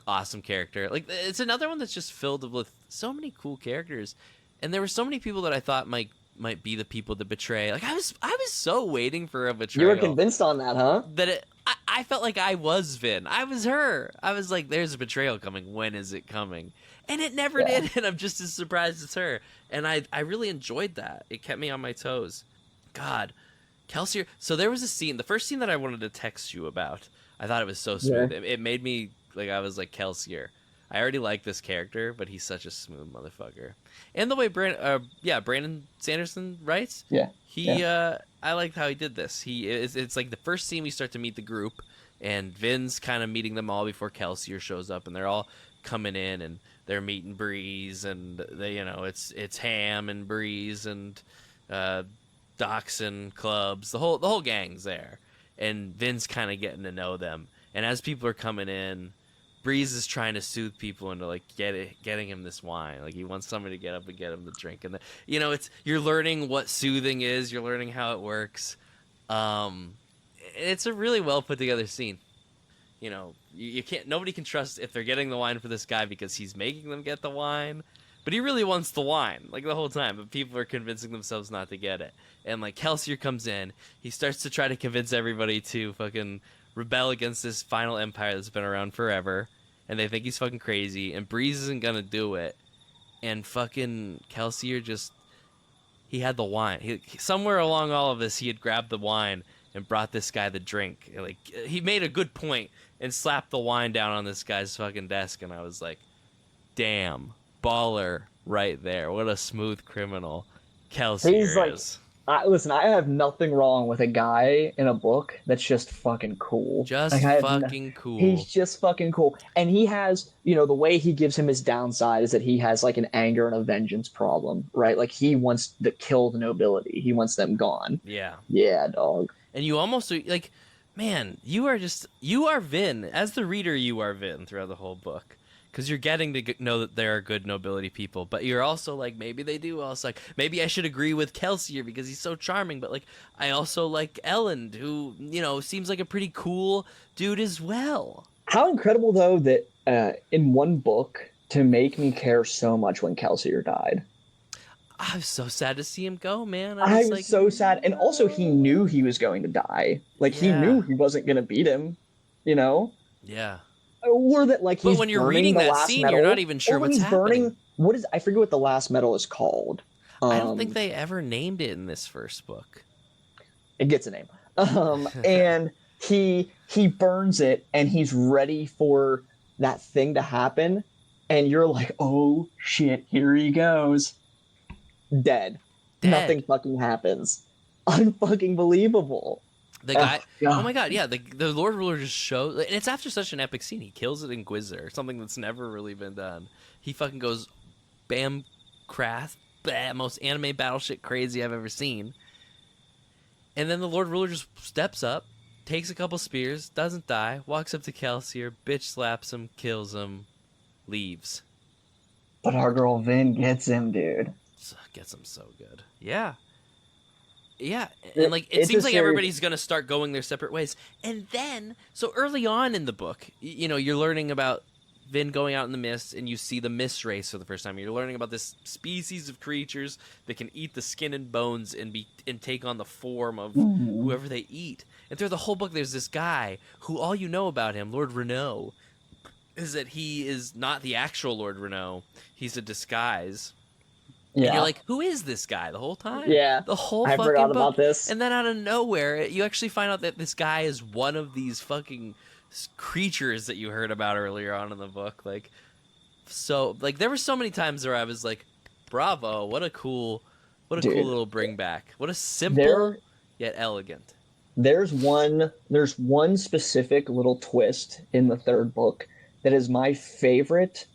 Awesome character. Like, it's another one that's just filled with so many cool characters, and there were so many people that I thought might be the people to betray. Like, I was so waiting for a betrayal. You were convinced on that, huh? That I felt like I was Vin. I was her. I was like, there's a betrayal coming. When is it coming? And it never did, and I'm just as surprised as her. And I really enjoyed that. It kept me on my toes. God, Kelsier. So there was a scene, the first scene that I wanted to text you about. I thought it was so smooth. Yeah. It made me, like, I was like, Kelsier. I already like this character, but he's such a smooth motherfucker. And the way Brandon Sanderson writes, I liked how he did this. It's like the first scene we start to meet the group, and Vin's kind of meeting them all before Kelsier shows up, and they're all coming in, and they're meeting Breeze, and they, it's Ham and Breeze and Dachshund Clubs, the whole gang's there, and Vin's kind of getting to know them, and as people are coming in, Breeze is trying to soothe people into, like, getting him this wine. Like, he wants somebody to get up and get him the drink. And you're learning what soothing is. You're learning how it works. It's a really well put together scene. You can't. Nobody can trust if they're getting the wine for this guy because he's making them get the wine. But he really wants the wine, like, the whole time. But people are convincing themselves not to get it. And, like, Kelsier comes in. He starts to try to convince everybody to fucking rebel against this final empire that's been around forever, and they think he's fucking crazy, and Breeze isn't gonna do it, and fucking Kelsier he had the wine. Somewhere along all of this, he had grabbed the wine and brought this guy the drink. Like, he made a good point and slapped the wine down on this guy's fucking desk, and I was like, damn, baller right there. What a smooth criminal Kelsier is. Listen, I have nothing wrong with a guy in a book that's just fucking cool. Cool. He's just fucking cool. And he has, the way he gives him his downside is that he has, like, an anger and a vengeance problem, right? Like, he wants to kill the nobility. He wants them gone. Yeah. Yeah, dog. And you almost, like, man, you are Vin. As the reader, you are Vin throughout the whole book. Because you're getting to know that there are good nobility people, but you're also like, maybe they do also, like, maybe I should agree with Kelsier because he's so charming, but, like, I also like Elend, who, seems like a pretty cool dude as well. How incredible, though, that in one book to make me care so much when Kelsier died. I was so sad to see him go, man. I was so sad. And also, he knew he was going to die. Like, he knew he wasn't going to beat him, Yeah. Or that, like, he's but when you're reading that scene, medal, you're not even sure what's happening. I forget what the last medal is called. I don't think they ever named it in this first book. It gets a name. And he burns it, and he's ready for that thing to happen, and you're like, oh shit, here he goes. Dead. Nothing fucking happens. Unfucking believable. The guy, oh my god, yeah, the Lord Ruler just shows, and it's after such an epic scene. He kills an Inquisitor, something that's never really been done. He fucking goes, bam, craft, most anime battle shit crazy I've ever seen. And then the Lord Ruler just steps up, takes a couple spears, doesn't die, walks up to Kelsier, bitch slaps him, kills him, leaves. But our girl Vin gets him, dude. Gets him so good. Yeah. Yeah, and like it seems like everybody's gonna start going their separate ways, and then so early on in the book, you're learning about Vin going out in the mist, and you see the mist race for the first time. You're learning about this species of creatures that can eat the skin and bones and take on the form of whoever they eat. And through the whole book, there's this guy who all you know about him, Lord Renault, is that he is not the actual Lord Renault. He's a disguise. Yeah. And you're like, who is this guy the whole time? Yeah. The whole I fucking forgot book. about this. And then out of nowhere, you actually find out that this guy is one of these fucking creatures that you heard about earlier on in the book. Like, so, like, there were so many times where I was like, bravo, what a cool little bring back. What a simple yet elegant. There's one specific little twist in the third book that is my favorite.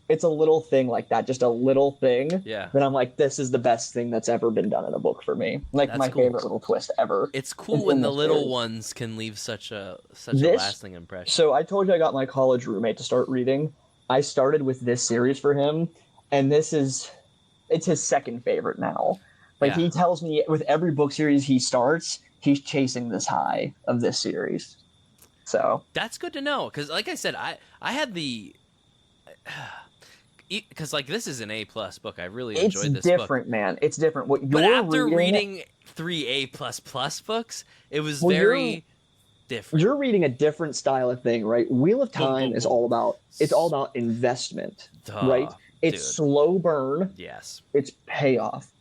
It's a little thing like that, just a little thing. Yeah. That I'm like, this is the best thing that's ever been done in a book for me. Like, that's my favorite little twist ever. It's cool when the little ones can leave such a lasting impression. So I told you I got my college roommate to start reading. I started with this series for him, and it's his second favorite now. Like, he tells me with every book series he starts, he's chasing this high of this series. So that's good to know, because like I said, I had the because like this is an A+ book. I really enjoyed this book. It's different, man. It's different. But after reading 3 A++ books, it was very different. You're reading a different style of thing, right? Wheel of Time is all about investment, right? It's slow burn. Yes. It's payoff.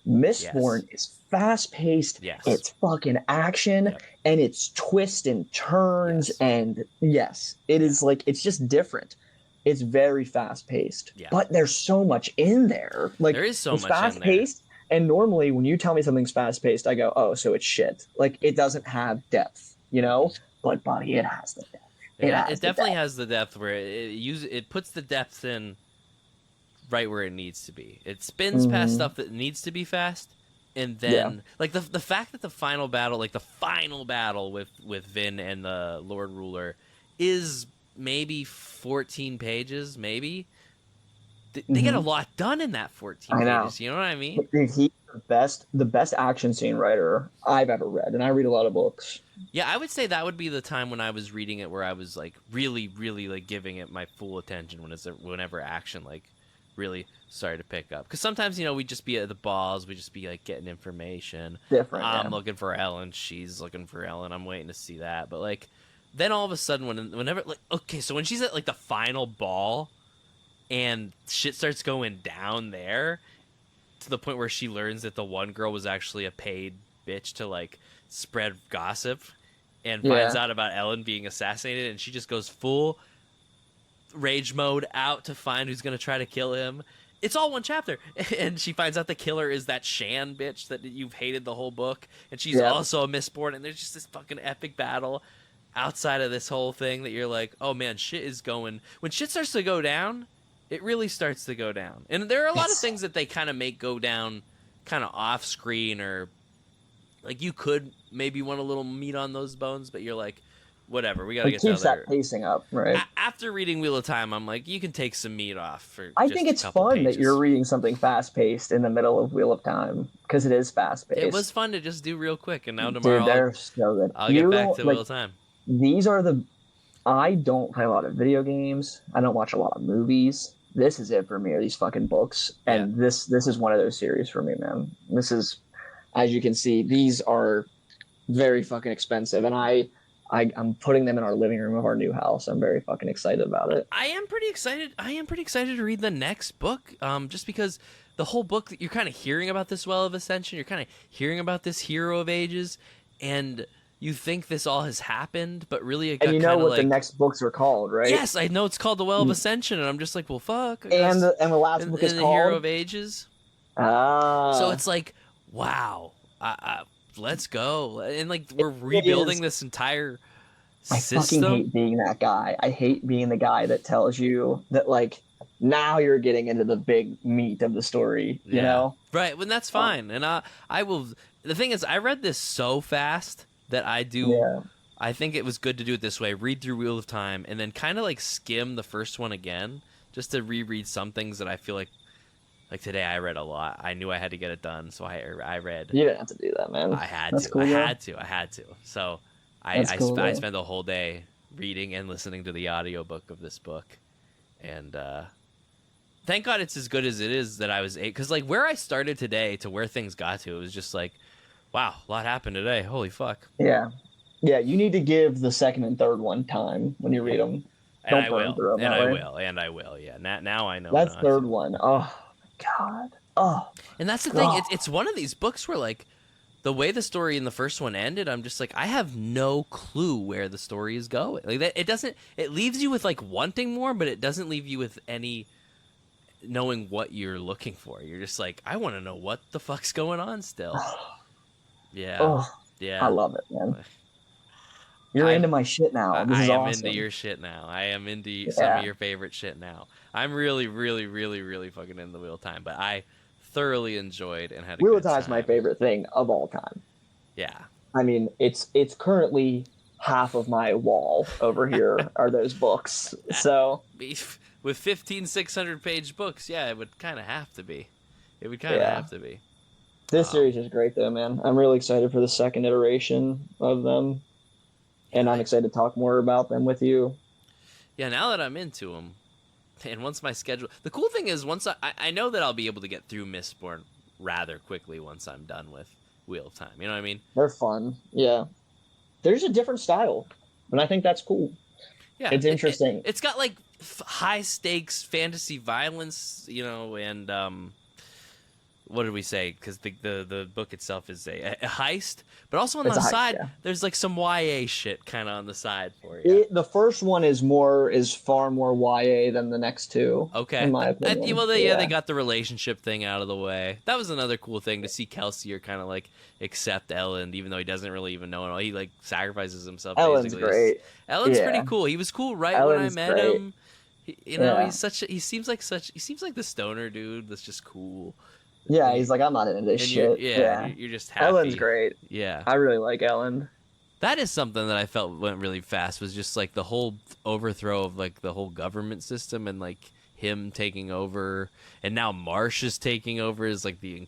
Mistborn is fast-paced. Yes. It's fucking action, and it's twists and turns, and yes, it is like, it's just different. It's very fast-paced, but there's so much in there. Like, there is so much fast-paced, and normally when you tell me something's fast-paced, I go, oh, so it's shit. Like, it doesn't have depth, you know? But, buddy, it has the depth. It definitely has the depth where it puts the depth in right where it needs to be. It spins past stuff that needs to be fast, and then like the fact that the final battle with Vin and the Lord Ruler is maybe 14 pages, maybe. They get a lot done in that 14 pages. You know what I mean? He's the best action scene writer I've ever read, and I read a lot of books. Yeah, I would say that would be the time when I was reading it where I was like really, really like giving it my full attention whenever action like really started to pick up. Because sometimes, you know, we'd just be at the balls, we'd just be like getting information. Different. I'm looking for Ellen, she's looking for Ellen, I'm waiting to see that. But like, then all of a sudden, whenever like, okay, so when she's at like the final ball, and shit starts going down there, to the point where she learns that the one girl was actually a paid bitch to like spread gossip, and finds out about Ellen being assassinated, and she just goes full rage mode out to find who's gonna try to kill him. It's all one chapter, and she finds out the killer is that Shan bitch that you've hated the whole book, and she's also a Mistborn, and there's just this fucking epic battle outside of this whole thing that you're like, oh man, shit is going. When shit starts to go down, it really starts to go down. And there are a lot of things that they kind of make go down kind of off screen, or like you could maybe want a little meat on those bones, but you're like, whatever, we gotta get to keeps that pacing up, right? After reading Wheel of Time, I'm like, you can take some meat off. I think it's fun that you're reading something fast paced in the middle of Wheel of Time, because it is fast paced. It was fun to just do real quick, and now tomorrow, dude, they're so good. I'll get back to Wheel of Time. I don't play a lot of video games. I don't watch a lot of movies. This is it for me, are these fucking books. And this is one of those series for me, man. This is, as you can see, these are very fucking expensive, and I'm putting them in our living room of our new house. I'm very fucking excited about it. I am pretty excited to read the next book, just because the whole book, you're kind of hearing about this Well of Ascension, you're kind of hearing about this Hero of Ages, and you think this all has happened, but really it got and you know what the next books are called, right? Yes, I know it's called the Well of Ascension, and I'm just like, well, fuck. And the last book is called the Hero of Ages. So it's like, wow, let's go, and like we're rebuilding this entire system. I fucking hate being that guy. I hate being the guy that tells you that like now you're getting into the big meat of the story. You know, right? When that's fine, and I will. The thing is, I read this so fast that I do. Yeah. I think it was good to do it this way: read through Wheel of Time, and then kind of like skim the first one again, just to reread some things that I feel like. Like today, I read a lot. I knew I had to get it done, so I read. You didn't have to do that, man. I had to. Cool, I had to. So I spent the whole day reading and listening to the audiobook of this book, and thank God it's as good as it is that I was because like where I started today to where things got to, it was just like, wow, a lot happened today. Holy fuck. Yeah. You need to give the second and third one time when you read them. And I will. Yeah. Now I know. That third one. Oh. God. Oh. And that's the thing. It's one of these books where like the way the story in the first one ended, I'm just like, I have no clue where the story is going. Like that, it leaves you with like wanting more, but it doesn't leave you with any knowing what you're looking for. You're just like, I want to know what the fuck's going on still. Yeah. Yeah. I love it, man. You're into my shit now. This is awesome. I am into your shit now. I am into some of your favorite shit now. I'm really, really, really, really fucking into Wheel of Time, but I thoroughly enjoyed and had a Wheel good of Time is my favorite thing of all time. Yeah. I mean, it's currently half of my wall over here are those books. So with 1,600 page books, yeah, it would kind of have to be. It would kind of have to be. This series is great, though, man. I'm really excited for the second iteration of them, and I'm excited to talk more about them with you. Yeah, now that I'm into them, and once my schedule... The cool thing is, once I know that I'll be able to get through Mistborn rather quickly once I'm done with Wheel of Time. You know what I mean? They're fun. Yeah. There's a different style, and I think that's cool. Yeah. It's interesting. It's got, like, high-stakes fantasy violence, you know, and... what did we say? Because the book itself is a heist, but also on the side, there's like some YA shit kind of on the side for you. The first one is far more YA than the next two. Okay, in my opinion. They got the relationship thing out of the way. That was another cool thing to see Kelsier kind of like accept Ellen, even though he doesn't really even know it all. He like sacrifices himself. Ellen's great. Ellen's pretty cool. He was cool when I met him. He seems like the stoner dude that's just cool. Yeah, he's like, I'm not into this shit. You're just happy. Ellen's great. Yeah. I really like Ellen. That is something that I felt went really fast, was just like the whole overthrow of like the whole government system and like him taking over, and now Marsh is taking over as like the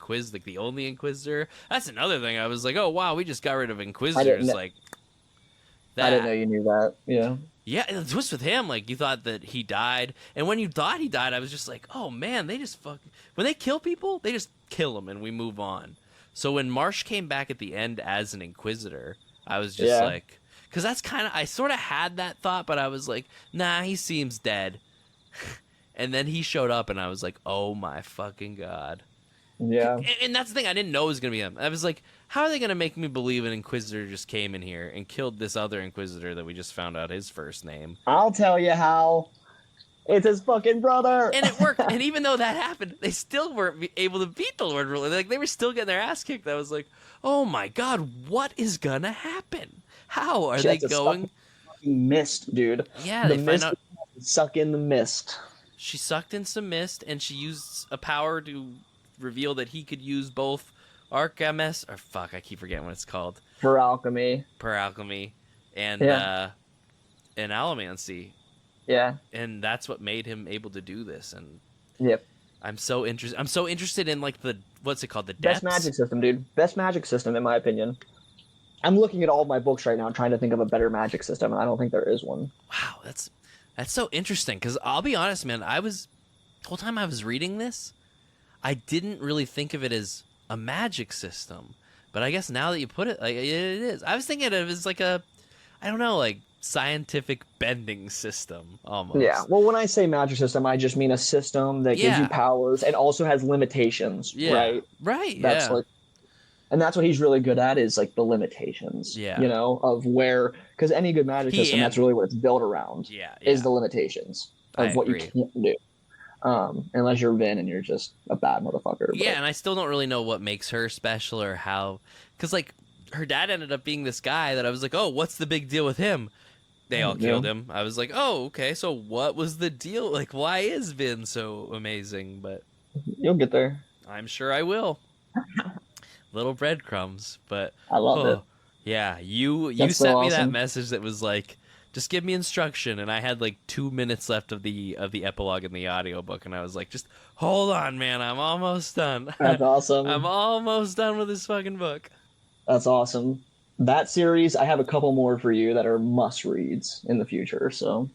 the only Inquisitor. That's another thing. I was like, oh wow, we just got rid of Inquisitors. I didn't know you knew that. Yeah. Yeah, the twist with him, like, you thought that he died, and when you thought he died, I was just like, oh man, they just when they kill people, they just kill them and we move on. So when Marsh came back at the end as an Inquisitor, I was just like, because that's kind of, I sort of had that thought, but I was like, nah, he seems dead. And then he showed up, and I was like, oh my fucking god. Yeah. And that's the thing, I didn't know it was going to be him. I was like, how are they going to make me believe an Inquisitor just came in here and killed this other Inquisitor that we just found out his first name? I'll tell you how. It's his fucking brother. And it worked. And even though that happened, they still weren't able to beat the Lord Ruler. Like, they were still getting their ass kicked. I was like, oh my god, what is going to happen? How are they going? Mist, dude. Yeah, they find out. Suck in the mist. She sucked in some mist, and she used a power to reveal that he could use both Archames, or fuck, I keep forgetting what it's called. Per alchemy, and Allomancy. Yeah. And that's what made him able to do this. And yep. I'm so interested in like the, what's it called, the depths? Best magic system, dude. Best magic system in my opinion. I'm looking at all of my books right now trying to think of a better magic system, and I don't think there is one. Wow, that's so interesting, because I'll be honest, man, the whole time I was reading this, I didn't really think of it as a magic system, but I guess now that you put it, like, it is. I was thinking of it as like a, I don't know, like scientific bending system almost. Yeah. Well, when I say magic system, I just mean a system that gives you powers and also has limitations. Yeah. Right. Right. That's like, and that's what he's really good at, is like the limitations. Yeah. You know, of where, because any good magic system, that's really what it's built around. Yeah. Is the limitations of what you can't do. Unless you're Vin and you're just a bad motherfucker. Yeah, and I still don't really know what makes her special or how, because like her dad ended up being this guy that I was like, oh, what's the big deal with him? They all killed him. I was like, oh, okay, so what was the deal? Like, why is Vin so amazing? But you'll get there. I'm sure I will. Little breadcrumbs, but I love it. Yeah, you sent me that message that was like, just give me instruction, and I had like 2 minutes left of the epilogue in the audiobook, and I was like, just hold on, man, I'm almost done. That's awesome. I'm almost done with this fucking book. That's awesome. That series, I have a couple more for you that are must reads in the future, so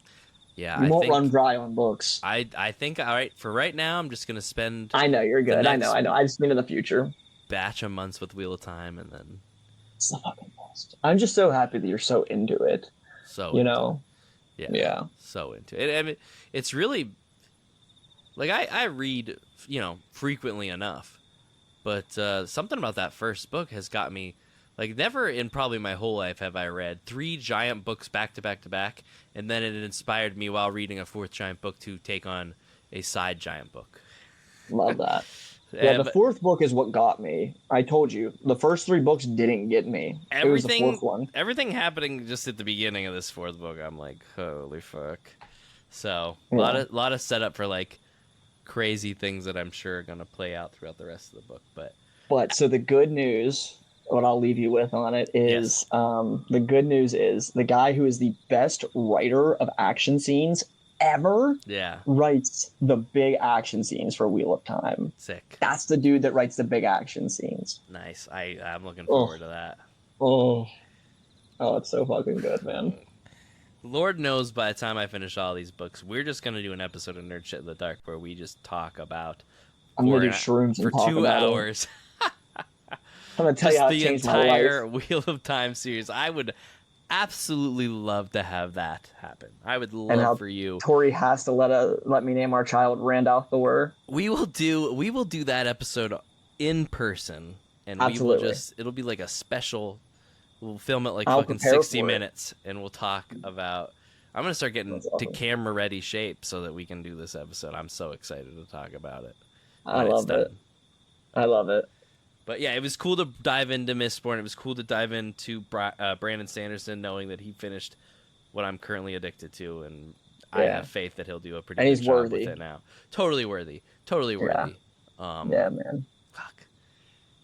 yeah, you won't run dry on books. I think, all right, for right now, I'm just gonna spend. I know you're good. I know. I just mean in the future. Batch of months with Wheel of Time, and then it's the fucking best. I'm just so happy that you're so into it. So yeah, so into it. I mean, it's really like I read, frequently enough, but something about that first book has got me. Like, never in probably my whole life have I read 3 giant books back to back to back, and then it inspired me while reading a 4th giant book to take on a side giant book. Love that. Yeah, the fourth book is what got me. I told you, the first 3 books didn't get me. It was the fourth one. Everything happening just at the beginning of this 4th book, I'm like, holy fuck. So a lot of setup for like crazy things that I'm sure are gonna play out throughout the rest of the book. But so the good news, what I'll leave you with on it is, the good news is the guy who is the best writer of action scenes ever writes the big action scenes for Wheel of Time. Sick. That's the dude that writes the big action scenes. Nice. I'm looking forward to that. Oh, it's so fucking good, man. Lord knows by the time I finish all these books, we're just going to do an episode of Nerd Shit in the Dark where we just talk about... I'm going to do shrooms for 2 hours. I'm going to tell you how it changed my life. The entire Wheel of Time series. I would absolutely love to have that happen. I would love for you. Tori has to let me name our child Randolph the Were. We will do that episode in person, and it'll be like a special. We'll film it like fucking 60 minutes, and we'll talk about. I'm gonna start getting to camera ready shape so that we can do this episode. I'm so excited to talk about it. I love it. But yeah, it was cool to dive into Mistborn. It was cool to dive into Brandon Sanderson, knowing that he finished what I'm currently addicted to, and I have faith that he'll do a pretty good job with it now. Totally worthy. Yeah, man. Fuck.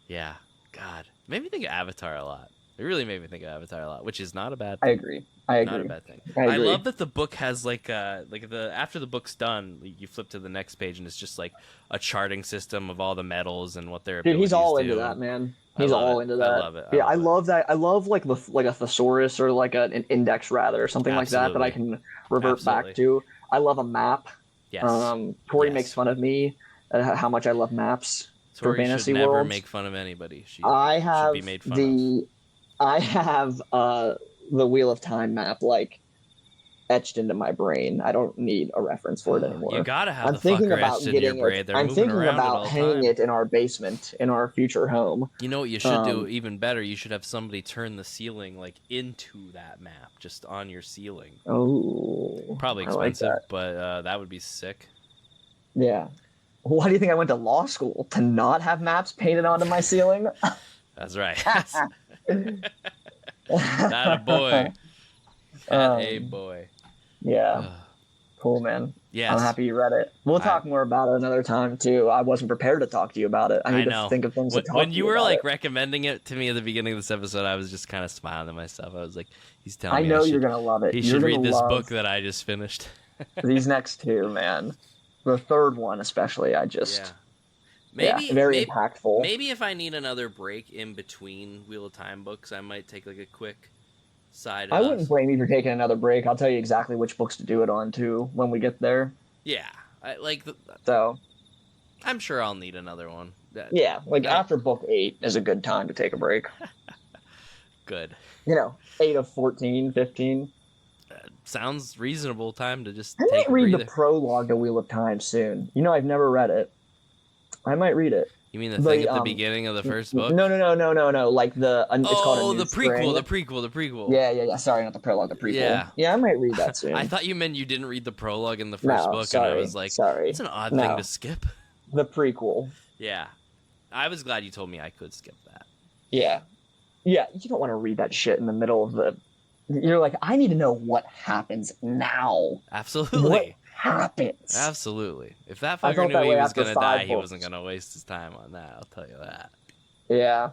Yeah. God. Made me think of Avatar a lot. It really made me think of Avatar a lot, which is not a bad thing. I agree. Not a bad thing. I love that the book has after the book's done, you flip to the next page and it's just like a charting system of all the metals and what their abilities do. He's all into that, man. He's all into that. I love it. I love that. I love like a thesaurus or like an index rather or something like that I can revert back to. I love a map. Yes. Tori makes fun of me how much I love maps for fantasy should never worlds. make fun of anybody. She should be made fun of. I have the Wheel of Time map like etched into my brain. I don't need a reference for it anymore. You gotta have the fucker etched in your brain. I'm thinking about hanging it in our basement in our future home. You know what you should do even better? You should have somebody turn the ceiling like into that map, just on your ceiling. Oh, probably expensive, but that would be sick. Yeah. Why do you think I went to law school? To not have maps painted onto my ceiling? That's right. Not a boy. A boy. Yeah. Cool, man. Yes. I'm happy you read it. We'll talk more about it another time, too. I wasn't prepared to talk to you about it. I need to think of things to talk to you about. When you were, like, recommending it to me at the beginning of this episode, I was just kind of smiling to myself. I was like, he's telling me I know you're going to love it. He should read this book that I just finished. These next 2, man. The third one, especially, very impactful. Maybe if I need another break in between Wheel of Time books, I might take like a quick side. I wouldn't blame you for taking another break. I'll tell you exactly which books to do it on too when we get there. Yeah, so I'm sure I'll need another one. After book 8 is a good time to take a break. Good. 8 of 14, 15. Sounds reasonable time to just. I might read the prologue to Wheel of Time soon. I've never read it. I might read it. You mean the thing at the beginning of the first book? No. Like it's called the prequel. Yeah. Sorry, not the prologue, the prequel. Yeah, I might read that soon. I thought you meant you didn't read the prologue in the first book, and I was like, it's an odd thing to skip. The prequel. Yeah. I was glad you told me I could skip that. Yeah. Yeah, you don't want to read that shit in the middle of the... You're like, I need to know what happens now. Absolutely. What happens? Absolutely. If that fucker knew he was going to die, he wasn't going to waste his time on that. I'll tell you that. Yeah.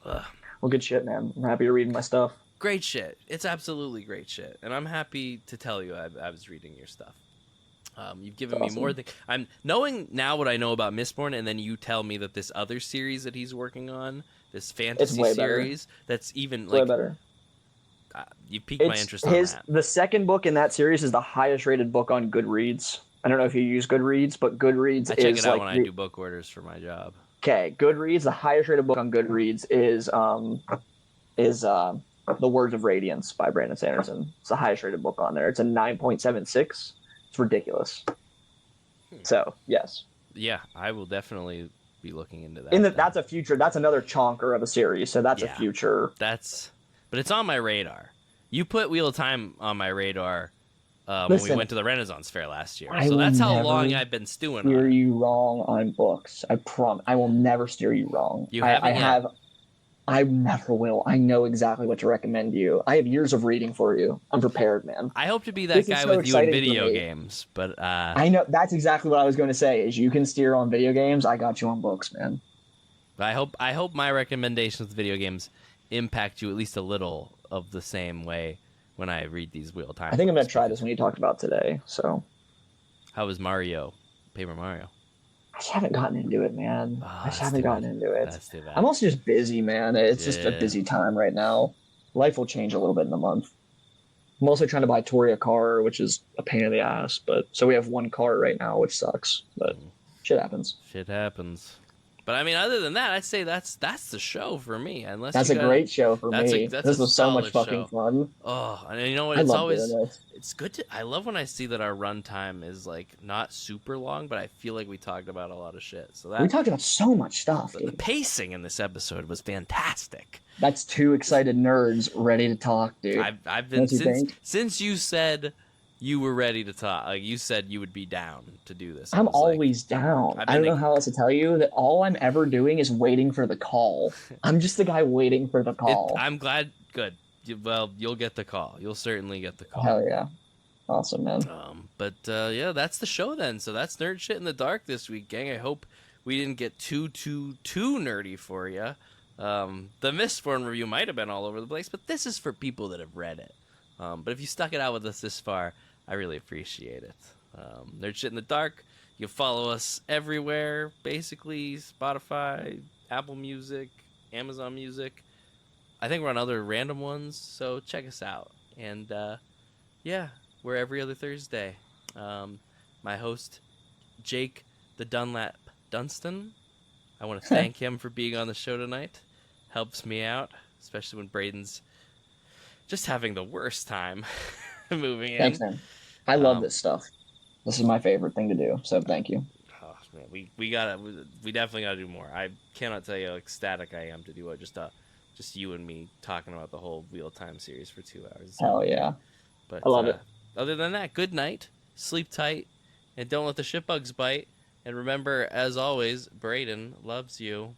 Well, good shit, man. I'm happy you're reading my stuff. Great shit. It's absolutely great shit. And I'm happy to tell you I was reading your stuff. You've given me more than... I'm knowing now what I know about Mistborn, and then you tell me that this other series that he's working on, this fantasy series, that's even way better. You piqued my interest on that. The second book in that series is the highest rated book on Goodreads. I don't know if you use Goodreads, but Goodreads I check it out when I do book orders for my job. Okay, Goodreads, the highest rated book on Goodreads is The Words of Radiance by Brandon Sanderson. It's the highest rated book on there. It's a 9.76. It's ridiculous. So, yes. Yeah, I will definitely be looking into that. That's another chonker of a series, so that's a future. But it's on my radar. You put Wheel of Time on my radar when we went to the Renaissance Fair last year. I so that's how never long I've been stewing on steer it. you wrong on books. I promise. I will never steer you wrong. You haven't yet? I never will. I know exactly what to recommend you. I have years of reading for you. I'm prepared, man. I hope to be that guy with you in video games, but I know that's exactly what I was going to say. Is you can steer on video games. I got you on books, man. I hope my recommendations with video games impact you at least a little of the same way when I read these Wheel of Time. I think I'm going to try this when you talked about today. So, how was Paper Mario? I just haven't gotten into it, man. Oh, I just haven't gotten into it. That's too bad. I'm also just busy, man. It's just a busy time right now. Life will change a little bit in a month. I'm also trying to buy Tori a car, which is a pain in the ass. But so we have one car right now, which sucks. But shit happens. Shit happens. But I mean, other than that, I'd say that's the show for me. Unless that's a great show for me. This was so much fucking fun. Oh, and you know what? It's good to. I love when I see that our runtime is like not super long, but I feel like we talked about a lot of shit. So we talked about so much stuff. The pacing in this episode was fantastic. That's two excited nerds ready to talk, dude. I've been since you said you were ready to talk. Like you said you would be down to do this. I'm always down. I don't know how else to tell you that all I'm ever doing is waiting for the call. I'm just the guy waiting for the call. I'm glad. Good. You'll get the call. You'll certainly get the call. Hell yeah. Awesome, man. But yeah, that's the show then. So that's Nerd Shit in the Dark this week, gang. I hope we didn't get too nerdy for you. The Mistborn review might have been all over the place, but this is for people that have read it. But if you stuck it out with us this far, I really appreciate it. Nerd Shit in the Dark. You follow us everywhere, basically. Spotify, Apple Music, Amazon Music. I think we're on other random ones, so check us out. And yeah, we're every other Thursday. My host, Jake the Dunlap Dunstan. I want to thank him for being on the show tonight. Helps me out, especially when Braden's just having the worst time moving in. Thanks, man. I love this stuff. This is my favorite thing to do, so thank you. Oh man, we definitely gotta do more. I cannot tell you how ecstatic I am to do it. Just you and me talking about the whole Wheel of Time series for 2 hours. Hell yeah. But I love it. Other than that, good night, sleep tight, and don't let the shitbugs bite. And remember, as always, Braden loves you.